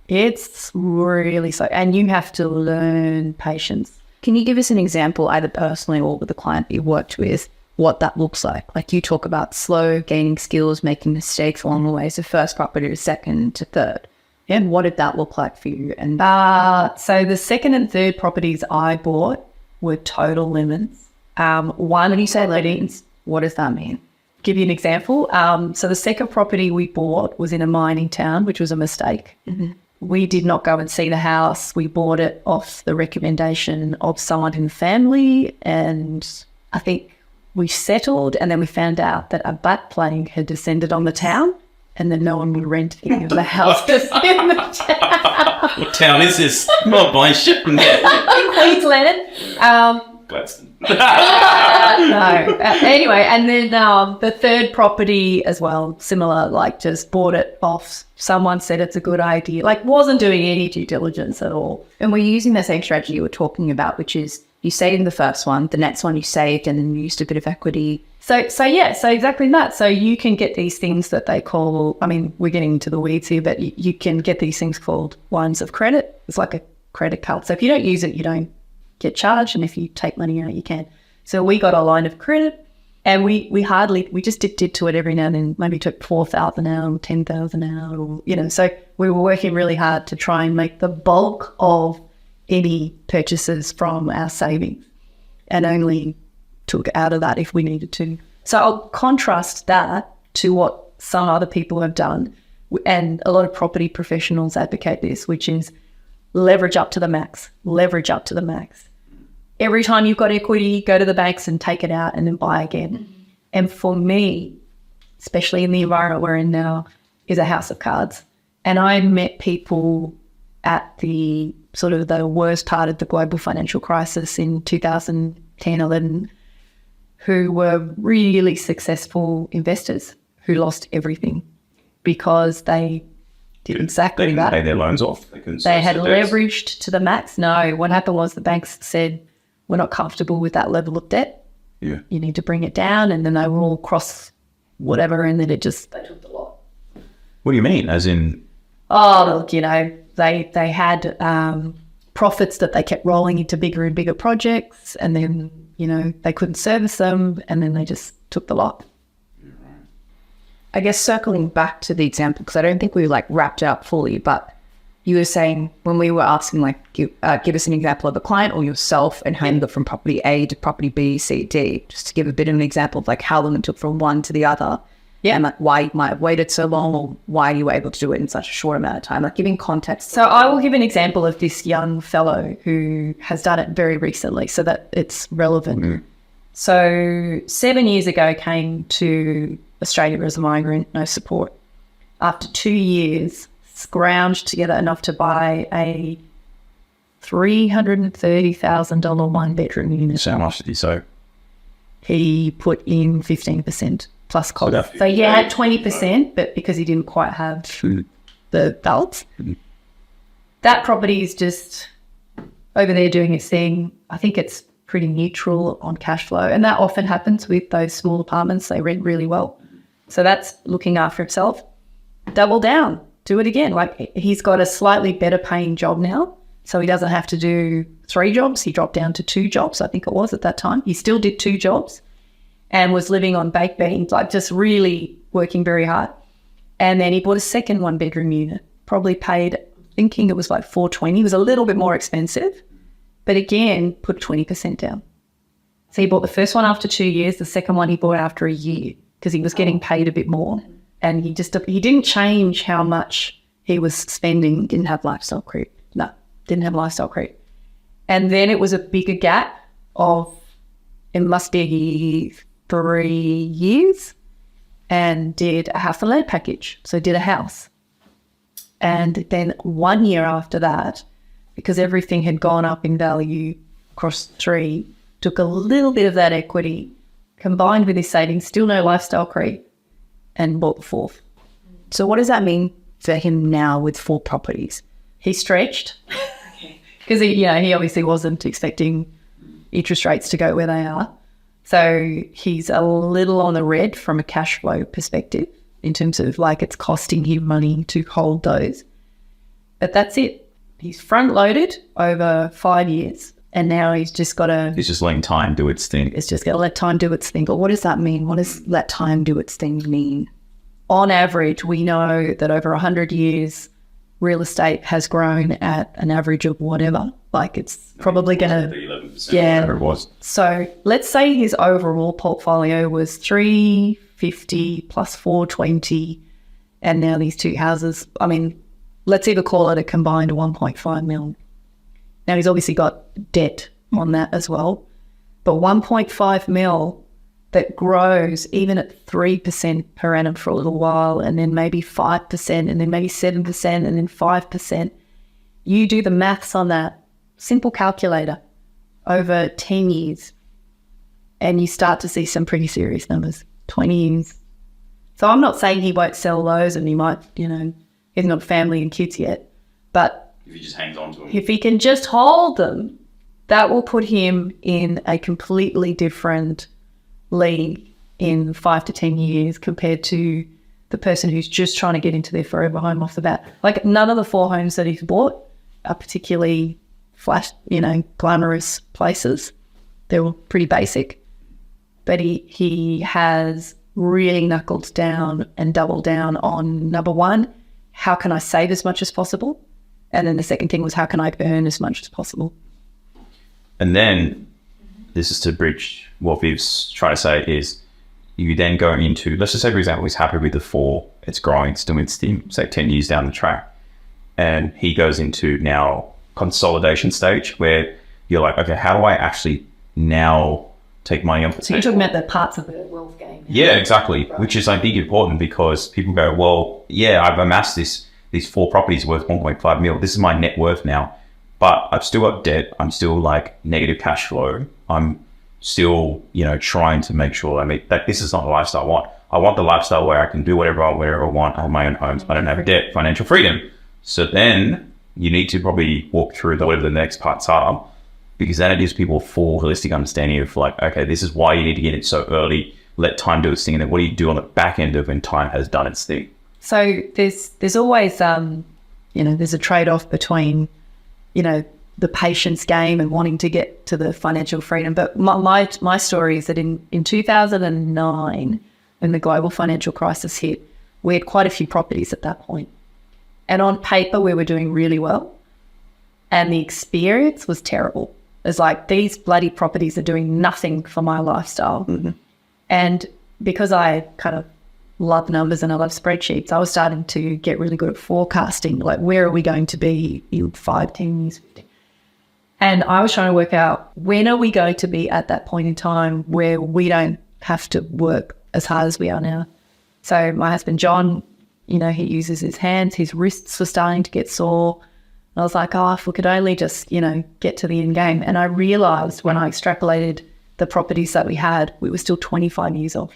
It's really slow. And you have to learn patience. Can you give us an example, either personally or with the client you worked with, what that looks like? Like you talk about slow, gaining skills, making mistakes along the way. So first property to second to third. And what did that look like for you? And so the second and third properties I bought were total lemons. When you say lettings, what does that mean? Give you an example. So the second property we bought was in a mining town, which was a mistake. Mm-hmm. We did not go and see the house. We bought it off the recommendation of someone in the family, and I think we settled, and then we found out that a bat plane had descended on the town, and then no one would rent any of the houses in the town. What town is this? I'm not buying shit from there. In Queensland. Gladstone. No. Anyway, and then the third property as well, similar, like just bought it off. Someone said it's a good idea, like wasn't doing any due diligence at all. And we're using the same strategy you were talking about, which is you saved in the first one, the next one you saved, and then you used a bit of equity. So exactly that. So you can get these things that they call, I mean, we're getting into the weeds here, but you can get these things called lines of credit. It's like a credit card. So if you don't use it, you don't get charged, and if you take money out, you can. So we got a line of credit, and we just did to it every now and then. Maybe took 4,000 out or 10,000 out, or So we were working really hard to try and make the bulk of any purchases from our savings, and only took out of that if we needed to. So I'll contrast that to what some other people have done, and a lot of property professionals advocate this, which is leverage up to the max. Every time you've got equity, go to the banks and take it out and then buy again. Mm-hmm. And for me, especially in the environment we're in now, is a house of cards. And I met people at the sort of the worst part of the global financial crisis in 2010, 11, who were really successful investors who lost everything because they did exactly they that. Pay their loans off. They had leveraged to the max. No, what happened was the banks said, we're not comfortable with that level of debt. Yeah. You need to bring it down. And then they were all cross whatever, and then they took the lot. What do you mean? As in? Oh, look, they had profits that they kept rolling into bigger and bigger projects, and then, they couldn't service them, and then they just took the lot. I guess circling back to the example, because I don't think we wrapped it up fully, but you were saying when we were asking, give us an example of a client or yourself and how you got from property A to property B, C, D, just to give a bit of an example of how long it took from one to the other. Yeah, and like why you might have waited so long, or why you were able to do it in such a short amount of time, like giving context. So I will give an example of this young fellow who has done it very recently so that it's relevant. So 7 years ago, came to Australia as a migrant, no support. After 2 years, scrounged together enough to buy a $330,000 one-bedroom unit. So how much did he sow? He put in 15% plus cost. So he had 20%, but because he didn't quite have the balance. That property is just over there doing its thing. I think it's pretty neutral on cash flow. And that often happens with those small apartments. They rent really well. So that's looking after himself. Double down. Do it again. Like, he's got a slightly better paying job now. So he doesn't have to do 3 jobs. He dropped down to 2 jobs, I think it was at that time. He still did 2 jobs and was living on baked beans, like just really working very hard. And then he bought a second 1-bedroom unit, probably paid, thinking it was like $420. It was a little bit more expensive, but again, put 20% down. So he bought the first one after 2 years. The second one he bought after a year because he was getting paid a bit more. And he didn't change how much he was spending. He didn't have lifestyle creep. No. Didn't have lifestyle creep. And then it was a bigger gap of, it must be 3 years, and did a house and land package. So did a house. And then 1 year after that, because everything had gone up in value across 3, took a little bit of that equity, combined with his savings, still no lifestyle creep, and bought the 4th. So what does that mean for him now with 4 properties? He stretched because he obviously wasn't expecting interest rates to go where they are. So he's a little on the red from a cash flow perspective in terms of like it's costing him money to hold those. But that's it. He's front loaded over 5 years, and now he's just got to... He's just letting time do its thing. It's just got to let time do its thing. But what does that mean? What does let time do its thing mean? On average, we know that over 100 years, real estate has grown at an average of whatever. Like it's probably going to... 11%. Yeah. Whatever it was. So let's say his overall portfolio was 350 plus 420, and now these 2 houses, I mean, let's either call it a combined 1.5 mil. Now he's obviously got debt on that as well, but 1.5 mil that grows even at 3% per annum for a little while, and then maybe 5%, and then maybe 7%, and then 5%. You do the maths on that, simple calculator, over 10 years, and you start to see some pretty serious numbers, 20 years. So I'm not saying he won't sell those, and he might, he's not family and kids yet, but If he just hangs on to them. if he can just hold them, that will put him in a completely different league in 5 to 10 years compared to the person who's just trying to get into their forever home off the bat. Like, none of the 4 homes that he's bought are particularly flash, glamorous places. They're all pretty basic. But he has really knuckled down and doubled down on, number 1, how can I save as much as possible? And then the second thing was, how can I earn as much as possible? And then, this is to bridge what Viv's trying to say, is you then go into, let's just say, for example, he's happy with the 4, it's growing, it's doing its thing, say 10 years down the track. And he goes into now consolidation stage where you're like, okay, how do I actually now take money off the So you're table? talking about the parts of the wealth game. Yeah, exactly. Which is, I think, important because people go, well, yeah, I've amassed these 4 properties worth 1.5 mil. This is my net worth now, but I've still got debt. I'm still like negative cash flow. I'm still, trying to make sure that this is not the lifestyle I want. I want the lifestyle where I can do whatever I want. I have my own homes. I don't have debt, financial freedom. So then you need to probably walk through whatever the next parts are, because then it gives people a full holistic understanding of like, okay, this is why you need to get it so early. Let time do its thing. And then what do you do on the back end of when time has done its thing? So there's always, there's a trade-off between, the patience game and wanting to get to the financial freedom. But my story is that in 2009, when the global financial crisis hit, we had quite a few properties at that point. And on paper, we were doing really well. And the experience was terrible. It's like, these bloody properties are doing nothing for my lifestyle. Mm-hmm. And because I kind of love numbers and I love spreadsheets, I was starting to get really good at forecasting, like where are we going to be in 5, 10 years? And I was trying to work out, when are we going to be at that point in time where we don't have to work as hard as we are now? So my husband, John, you know, he uses his hands, his wrists were starting to get sore. And I was like, oh, if we could only just, you know, get to the end game. And I realised when I extrapolated the properties that we had, we were still 25 years off.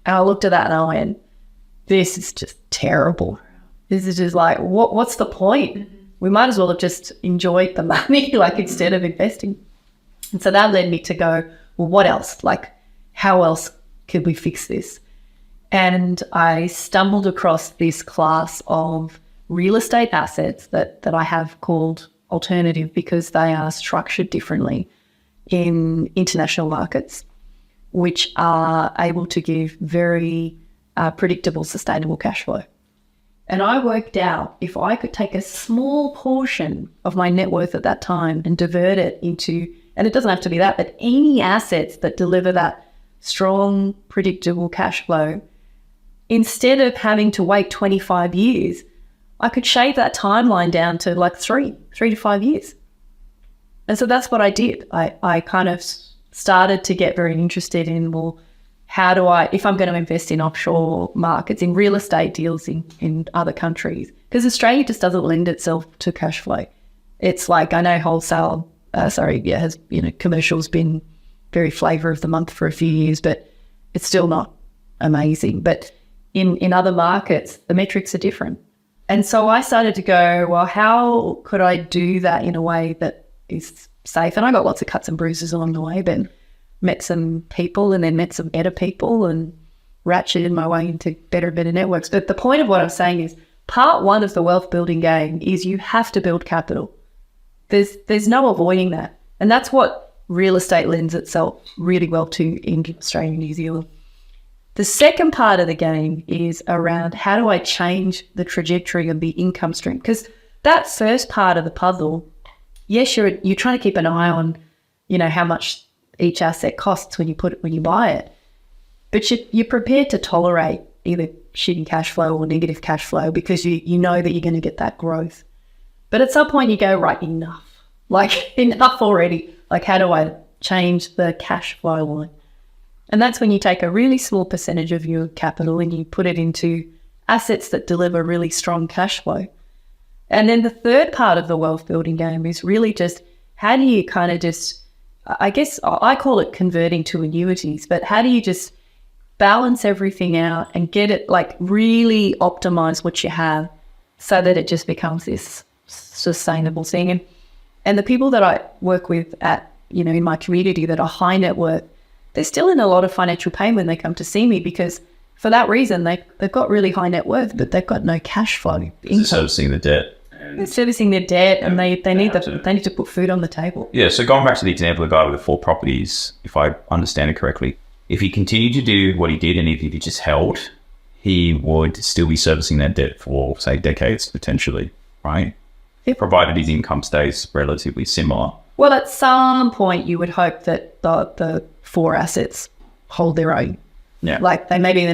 And I looked at that and I went, this is just terrible. This is just like, what's the point? We might as well have just enjoyed the money, like instead of investing. And so that led me to go, well, what else? Like, how else could we fix this? And I stumbled across this class of real estate assets that I have called alternative, because they are structured differently in international markets, which are able to give very predictable, sustainable cash flow. And I worked out, if I could take a small portion of my net worth at that time and divert it into, and it doesn't have to be that, but any assets that deliver that strong, predictable cash flow, instead of having to wait 25 years, I could shave that timeline down to like 3 to 5 years. And so that's what I did. I kind of started to get very interested in, well, how do I, if I'm going to invest in offshore markets, in real estate deals in other countries, because Australia just doesn't lend itself to cash flow. It's like, I know wholesale, has, you know, commercial's been very flavour of the month for a few years, but it's still not amazing. But in other markets, the metrics are different. And so I started to go, well, how could I do that in a way that is safe? And I got lots of cuts and bruises along the way, but met some people and then met some better people and ratcheted my way into better and better networks. But the point of what I'm saying is, part one of the wealth building game is you have to build capital. There's no avoiding that. And that's what real estate lends itself really well to in Australia and New Zealand. The second part of the game is around, how do I change the trajectory of the income stream? Because that first part of the puzzle, yes, you're trying to keep an eye on, you know, how much each asset costs when you buy it, but you're prepared to tolerate either shitty cash flow or negative cash flow because you know that you're going to get that growth. But at some point you go, right, enough already. Like, how do I change the cash flow line? And that's when you take a really small percentage of your capital and you put it into assets that deliver really strong cash flow. And then the third part of the wealth building game is really just, how do you kind of just, I guess I call it converting to annuities, but how do you just balance everything out and get it, like, really optimize what you have so that it just becomes this sustainable thing. And the people that I work with at, you know, in my community that are high net worth, they're still in a lot of financial pain when they come to see me, because for that reason, they've got really high net worth, but they've got no cash flow. Servicing the debt. They're servicing their debt, and they need to put food on the table. Yeah, so going back to the example of the guy with the 4 properties, if I understand it correctly, if he continued to do what he did and if he just held, he would still be servicing that debt for, say, decades, potentially, right? Yep. Provided his income stays relatively similar. Well, at some point, you would hope that the 4 assets hold their own. Yeah. Like, maybe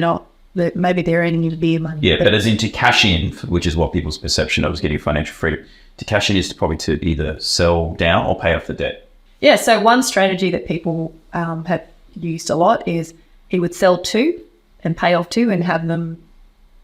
they're earning you beer money. Yeah, but as in to cash in, which is what people's perception of getting financial freedom, to cash in is probably to either sell down or pay off the debt. Yeah, so one strategy that people have used a lot is he would sell 2 and pay off 2 and have them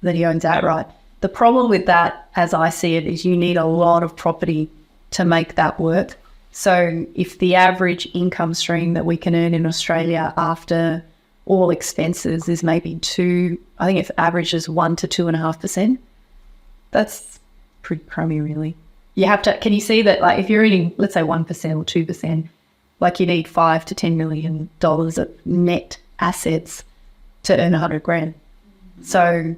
that he owns outright. The problem with that, as I see it, is you need a lot of property to make that work. So if the average income stream that we can earn in Australia after all expenses is maybe 2, I think if average is 1 to 2.5%, that's pretty crummy, really. You have to, can you see that, like, if you're earning, let's say 1% or 2%, like, you need $5 to $10 million of net assets to earn $100,000. So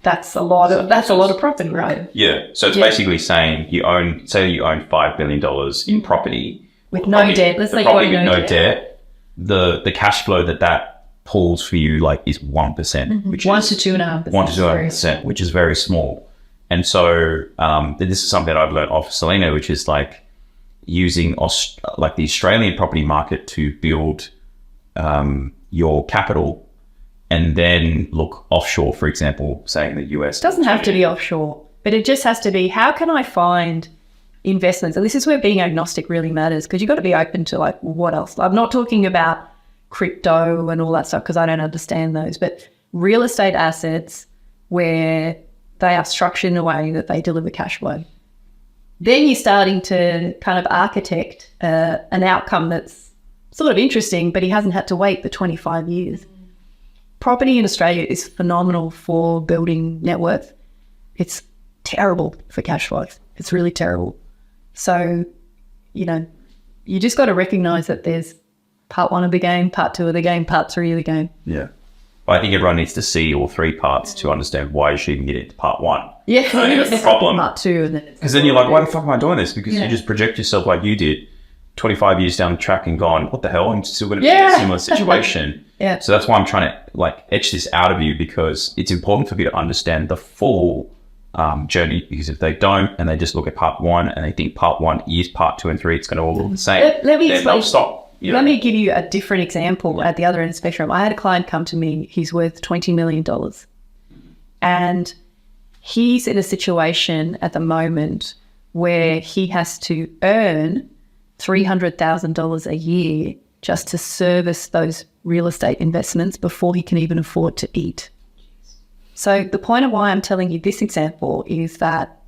that's a lot of property, right? Yeah. So it's basically saying you own $5 billion in property with no debt. Let's say you own no debt. The cash flow that pulls for you, like, is 1%, which 1 to 2.5%. 1 to 2.5%, which is very small. And so this is something that I've learned off Selena, which is like using the Australian property market to build your capital and then look offshore, for example, say in the US. It doesn't have to be offshore, but it just has to be, how can I find investments? And this is where being agnostic really matters, because you've got to be open to like, what else? I'm not talking about crypto and all that stuff because I don't understand those, but real estate assets where they are structured in a way that they deliver cash flow. Then you're starting to kind of architect an outcome that's sort of interesting, but he hasn't had to wait the 25 years. Property in Australia is phenomenal for building net worth. It's terrible for cash flow. It's really terrible. So, you just got to recognize that there's part one of the game, part two of the game, part three of the game. Yeah. I think everyone needs to see all three parts to understand why you should even get into part one. Yeah. That's the problem. Part two. Because then you're like, why the fuck am I doing this? Because you just project yourself like you did 25 years down the track and gone, what the hell? I'm still going to be in a similar situation. Yeah. So that's why I'm trying to etch this out of you, because it's important for you to understand the full journey, because if they don't and they just look at part one and they think part one is part two and three, it's going to all look the same. Let me then explain. they'll stop. Let me give you a different example at the other end of the spectrum. I had a client come to me, he's worth $20 million. And he's in a situation at the moment where he has to earn $300,000 a year just to service those real estate investments before he can even afford to eat. So the point of why I'm telling you this example is that,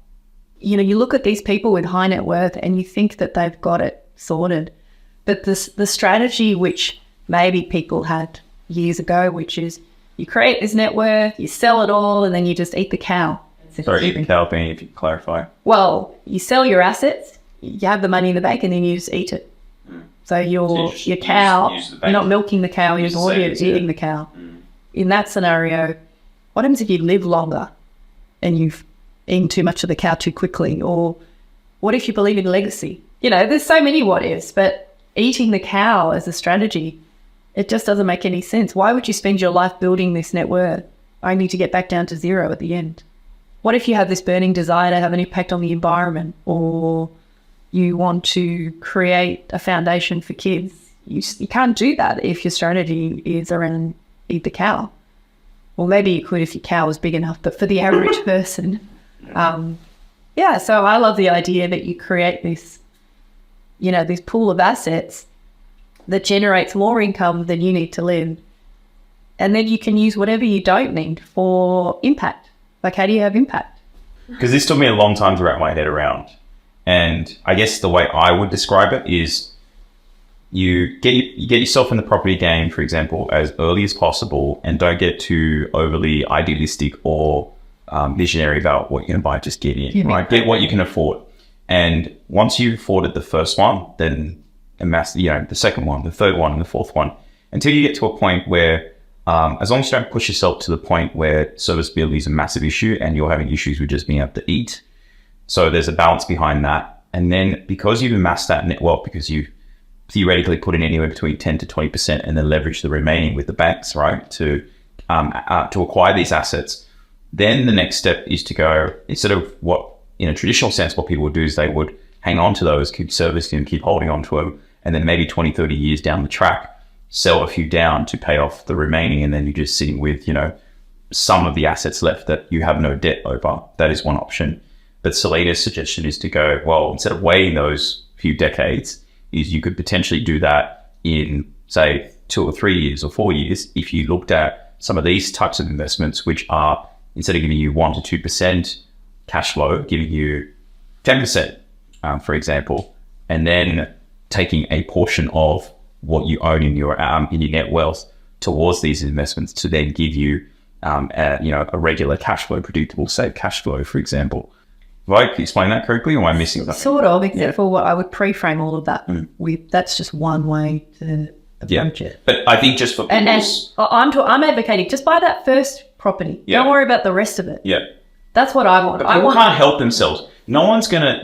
you look at these people with high net worth and you think that they've got it sorted. But the strategy which maybe people had years ago, which is you create this net worth, you sell it all, and then you just eat the cow. Sorry, eat the cow being, if you clarify. Well, you sell your assets, you have the money in the bank, and then you just eat it. So your cow, you're not milking the cow, you're eating the cow. In that scenario, what happens if you live longer and you've eaten too much of the cow too quickly? Or what if you believe in legacy? There's so many what ifs, but eating the cow as a strategy, it just doesn't make any sense. Why would you spend your life building this net worth only to get back down to zero at the end? What if you have this burning desire to have an impact on the environment, or you want to create a foundation for kids? You can't do that if your strategy is around eat the cow. Well, maybe you could if your cow was big enough, but for the average person, so I love the idea that you create this pool of assets that generates more income than you need to live. And then you can use whatever you don't need for impact. Like, how do you have impact? Because this took me a long time to wrap my head around. And I guess the way I would describe it is you get yourself in the property game, for example, as early as possible, and don't get too overly idealistic or visionary about what you're going to buy. Just get in, right? Get what you can afford. And once you've afforded the first one, then amass, the second one, the third one, and the fourth one, until you get to a point where, as long as you don't push yourself to the point where serviceability is a massive issue and you're having issues with just being able to eat. So there's a balance behind that. And then because you've amassed that net wealth, because you theoretically put in anywhere between 10 to 20% and then leverage the remaining with the banks, right, to acquire these assets, then the next step is to go, instead of what, in a traditional sense, what people would do is they would hang on to those, keep servicing them, keep holding on to them, and then maybe 20, 30 years down the track, sell a few down to pay off the remaining, and then you're just sitting with, some of the assets left that you have no debt over. That is one option. But Selena's suggestion is to go, well, instead of waiting those few decades, is you could potentially do that in, say, 2 or 3 years or 4 years if you looked at some of these types of investments, which are, instead of giving you 1% to 2% cash flow, giving you 10%, for example, and then taking a portion of what you own in your net wealth towards these investments to then give you, a regular cash flow, predictable, safe cash flow, for example. Have I explained that correctly, or am I missing something? Sort of, except for what I would pre-frame all of that with. That's just one way to approach it. But I think just for people, and I'm advocating just buy that first property. Yeah. Don't worry about the rest of it. Yeah. That's what I want. But people can't help themselves. No one's gonna.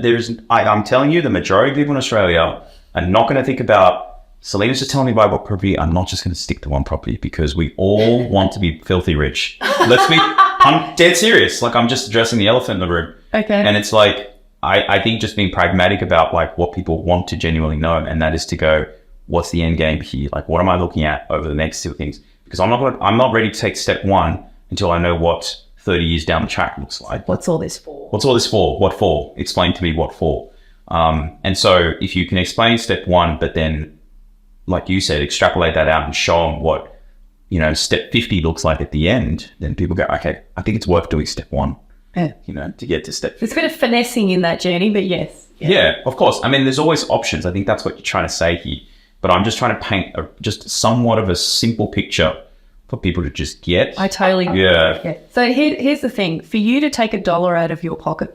I'm telling you, the majority of people in Australia are not going to think about. Selena's just telling me about what property. I'm not just going to stick to one property because we all want to be filthy rich. I'm dead serious. Like, I'm just addressing the elephant in the room. Okay. And it's like, I think just being pragmatic about like what people want to genuinely know, and that is to go, what's the end game here? Like, what am I looking at over the next 2 things? because I'm not ready to take step one until I know what 30 years down the track looks like. What's all this for? What's all this for? What for? Explain to me what for. And so if you can explain step one, but then, like you said, extrapolate that out and show them what, step 50 looks like at the end, then people go, okay, I think it's worth doing step one, to get to step 50. There's a bit of finessing in that journey, but yes. Yeah, of course. I mean, there's always options. I think that's what you're trying to say here. But I'm just trying to paint just somewhat of a simple picture for people to just get. I totally yeah. So here's the thing. For you to take $1 out of your pocket,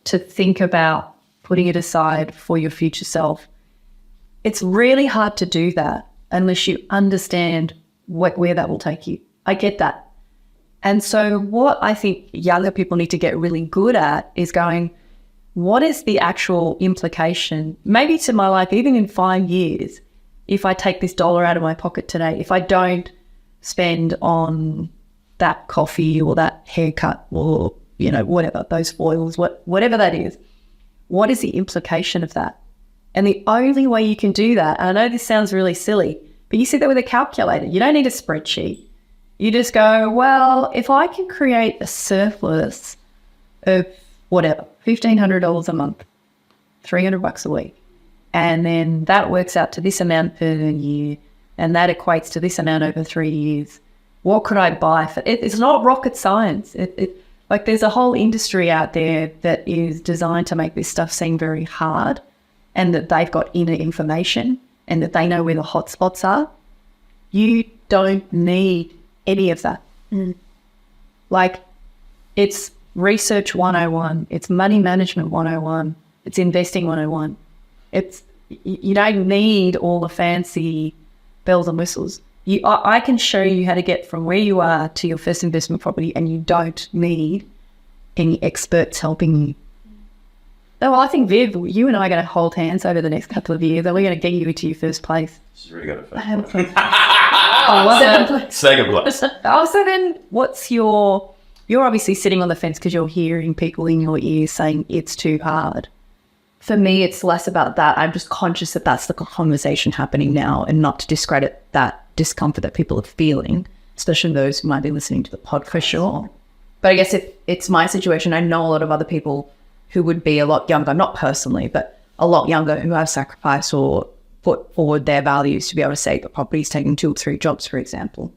to think about putting it aside for your future self, it's really hard to do that unless you understand where that will take you. I get that. And so what I think younger people need to get really good at is going, what is the actual implication, maybe to my life, even in 5 years, if I take this $1 out of my pocket today, if I don't spend on that coffee or that haircut or, whatever, those foils, whatever that is, what is the implication of that? And the only way you can do that, and I know this sounds really silly, but you sit there with a calculator. You don't need a spreadsheet. You just go, well, if I can create a surplus of whatever, $1,500 a month, $300 a week, and then that works out to this amount per year, and that equates to this amount over 3 years, what could I buy for it? It's not rocket science. Like there's a whole industry out there that is designed to make this stuff seem very hard, and that they've got inner information and that they know where the hot spots are. You don't need any of that. Like, it's research 101, it's money management 101, it's investing 101. You don't need all the fancy bells and whistles. I can show you how to get from where you are to your first investment property, and you don't need any experts helping you. Oh, well, I think, Viv, you and I are going to hold hands over the next couple of years, and we're going to get you into your first place. She's already got a first Second place. Oh, so then you're obviously sitting on the fence because you're hearing people in your ears saying it's too hard. For me, it's less about that. I'm just conscious that that's the conversation happening now, and not to discredit that discomfort that people are feeling, especially those who might be listening to the pod, for sure. But I guess if it's my situation, I know a lot of other people who would be a lot younger, not personally, but a lot younger, who have sacrificed or put forward their values to be able to save a properties, taking 2 or 3 jobs, for example.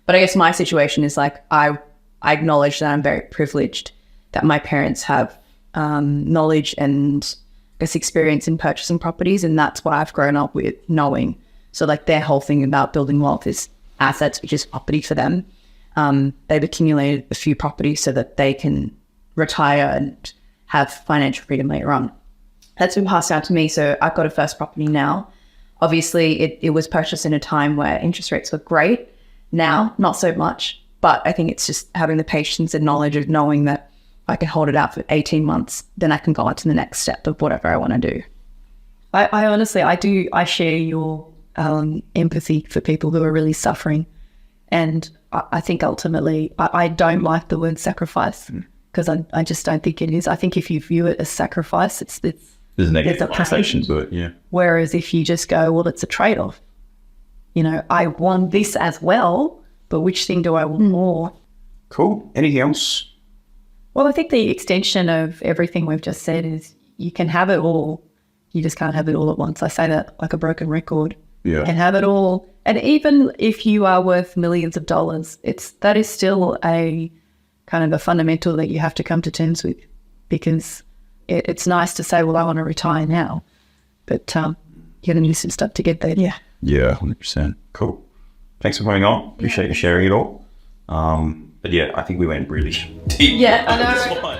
But I guess my situation is like, I acknowledge that I'm very privileged, that my parents have knowledge and this experience in purchasing properties, and that's what I've grown up with knowing. So like their whole thing about building wealth is assets, which is property for them. They've accumulated a few properties so that they can retire and have financial freedom later on. That's been passed down to me. So I've got a first property now. Obviously, it was purchased in a time where interest rates were great. Now, not so much. But I think it's just having the patience and knowledge of knowing that I can hold it out for 18 months, then I can go on to the next step of whatever I want to do. I honestly, I share your empathy for people who are really suffering. And I think ultimately, I don't like the word sacrifice, because I just don't think it is. I think if you view it as sacrifice, there's a negative connotation to it, yeah. Whereas if you just go, well, it's a trade-off. I want this as well, but which thing do I want more? Cool. Anything else? Well, I think the extension of everything we've just said is you can have it all. You just can't have it all at once. I say that like a broken record. Yeah. You can have it all. And even if you are worth millions of dollars, that is still a kind of a fundamental that you have to come to terms with, because it's nice to say, well, I want to retire now, but you're going to need some stuff to get there. Yeah. Yeah, 100%. Cool. Thanks for coming on. Appreciate you sharing it all. But yeah, I think we went really deep. Yeah, I know. on this one.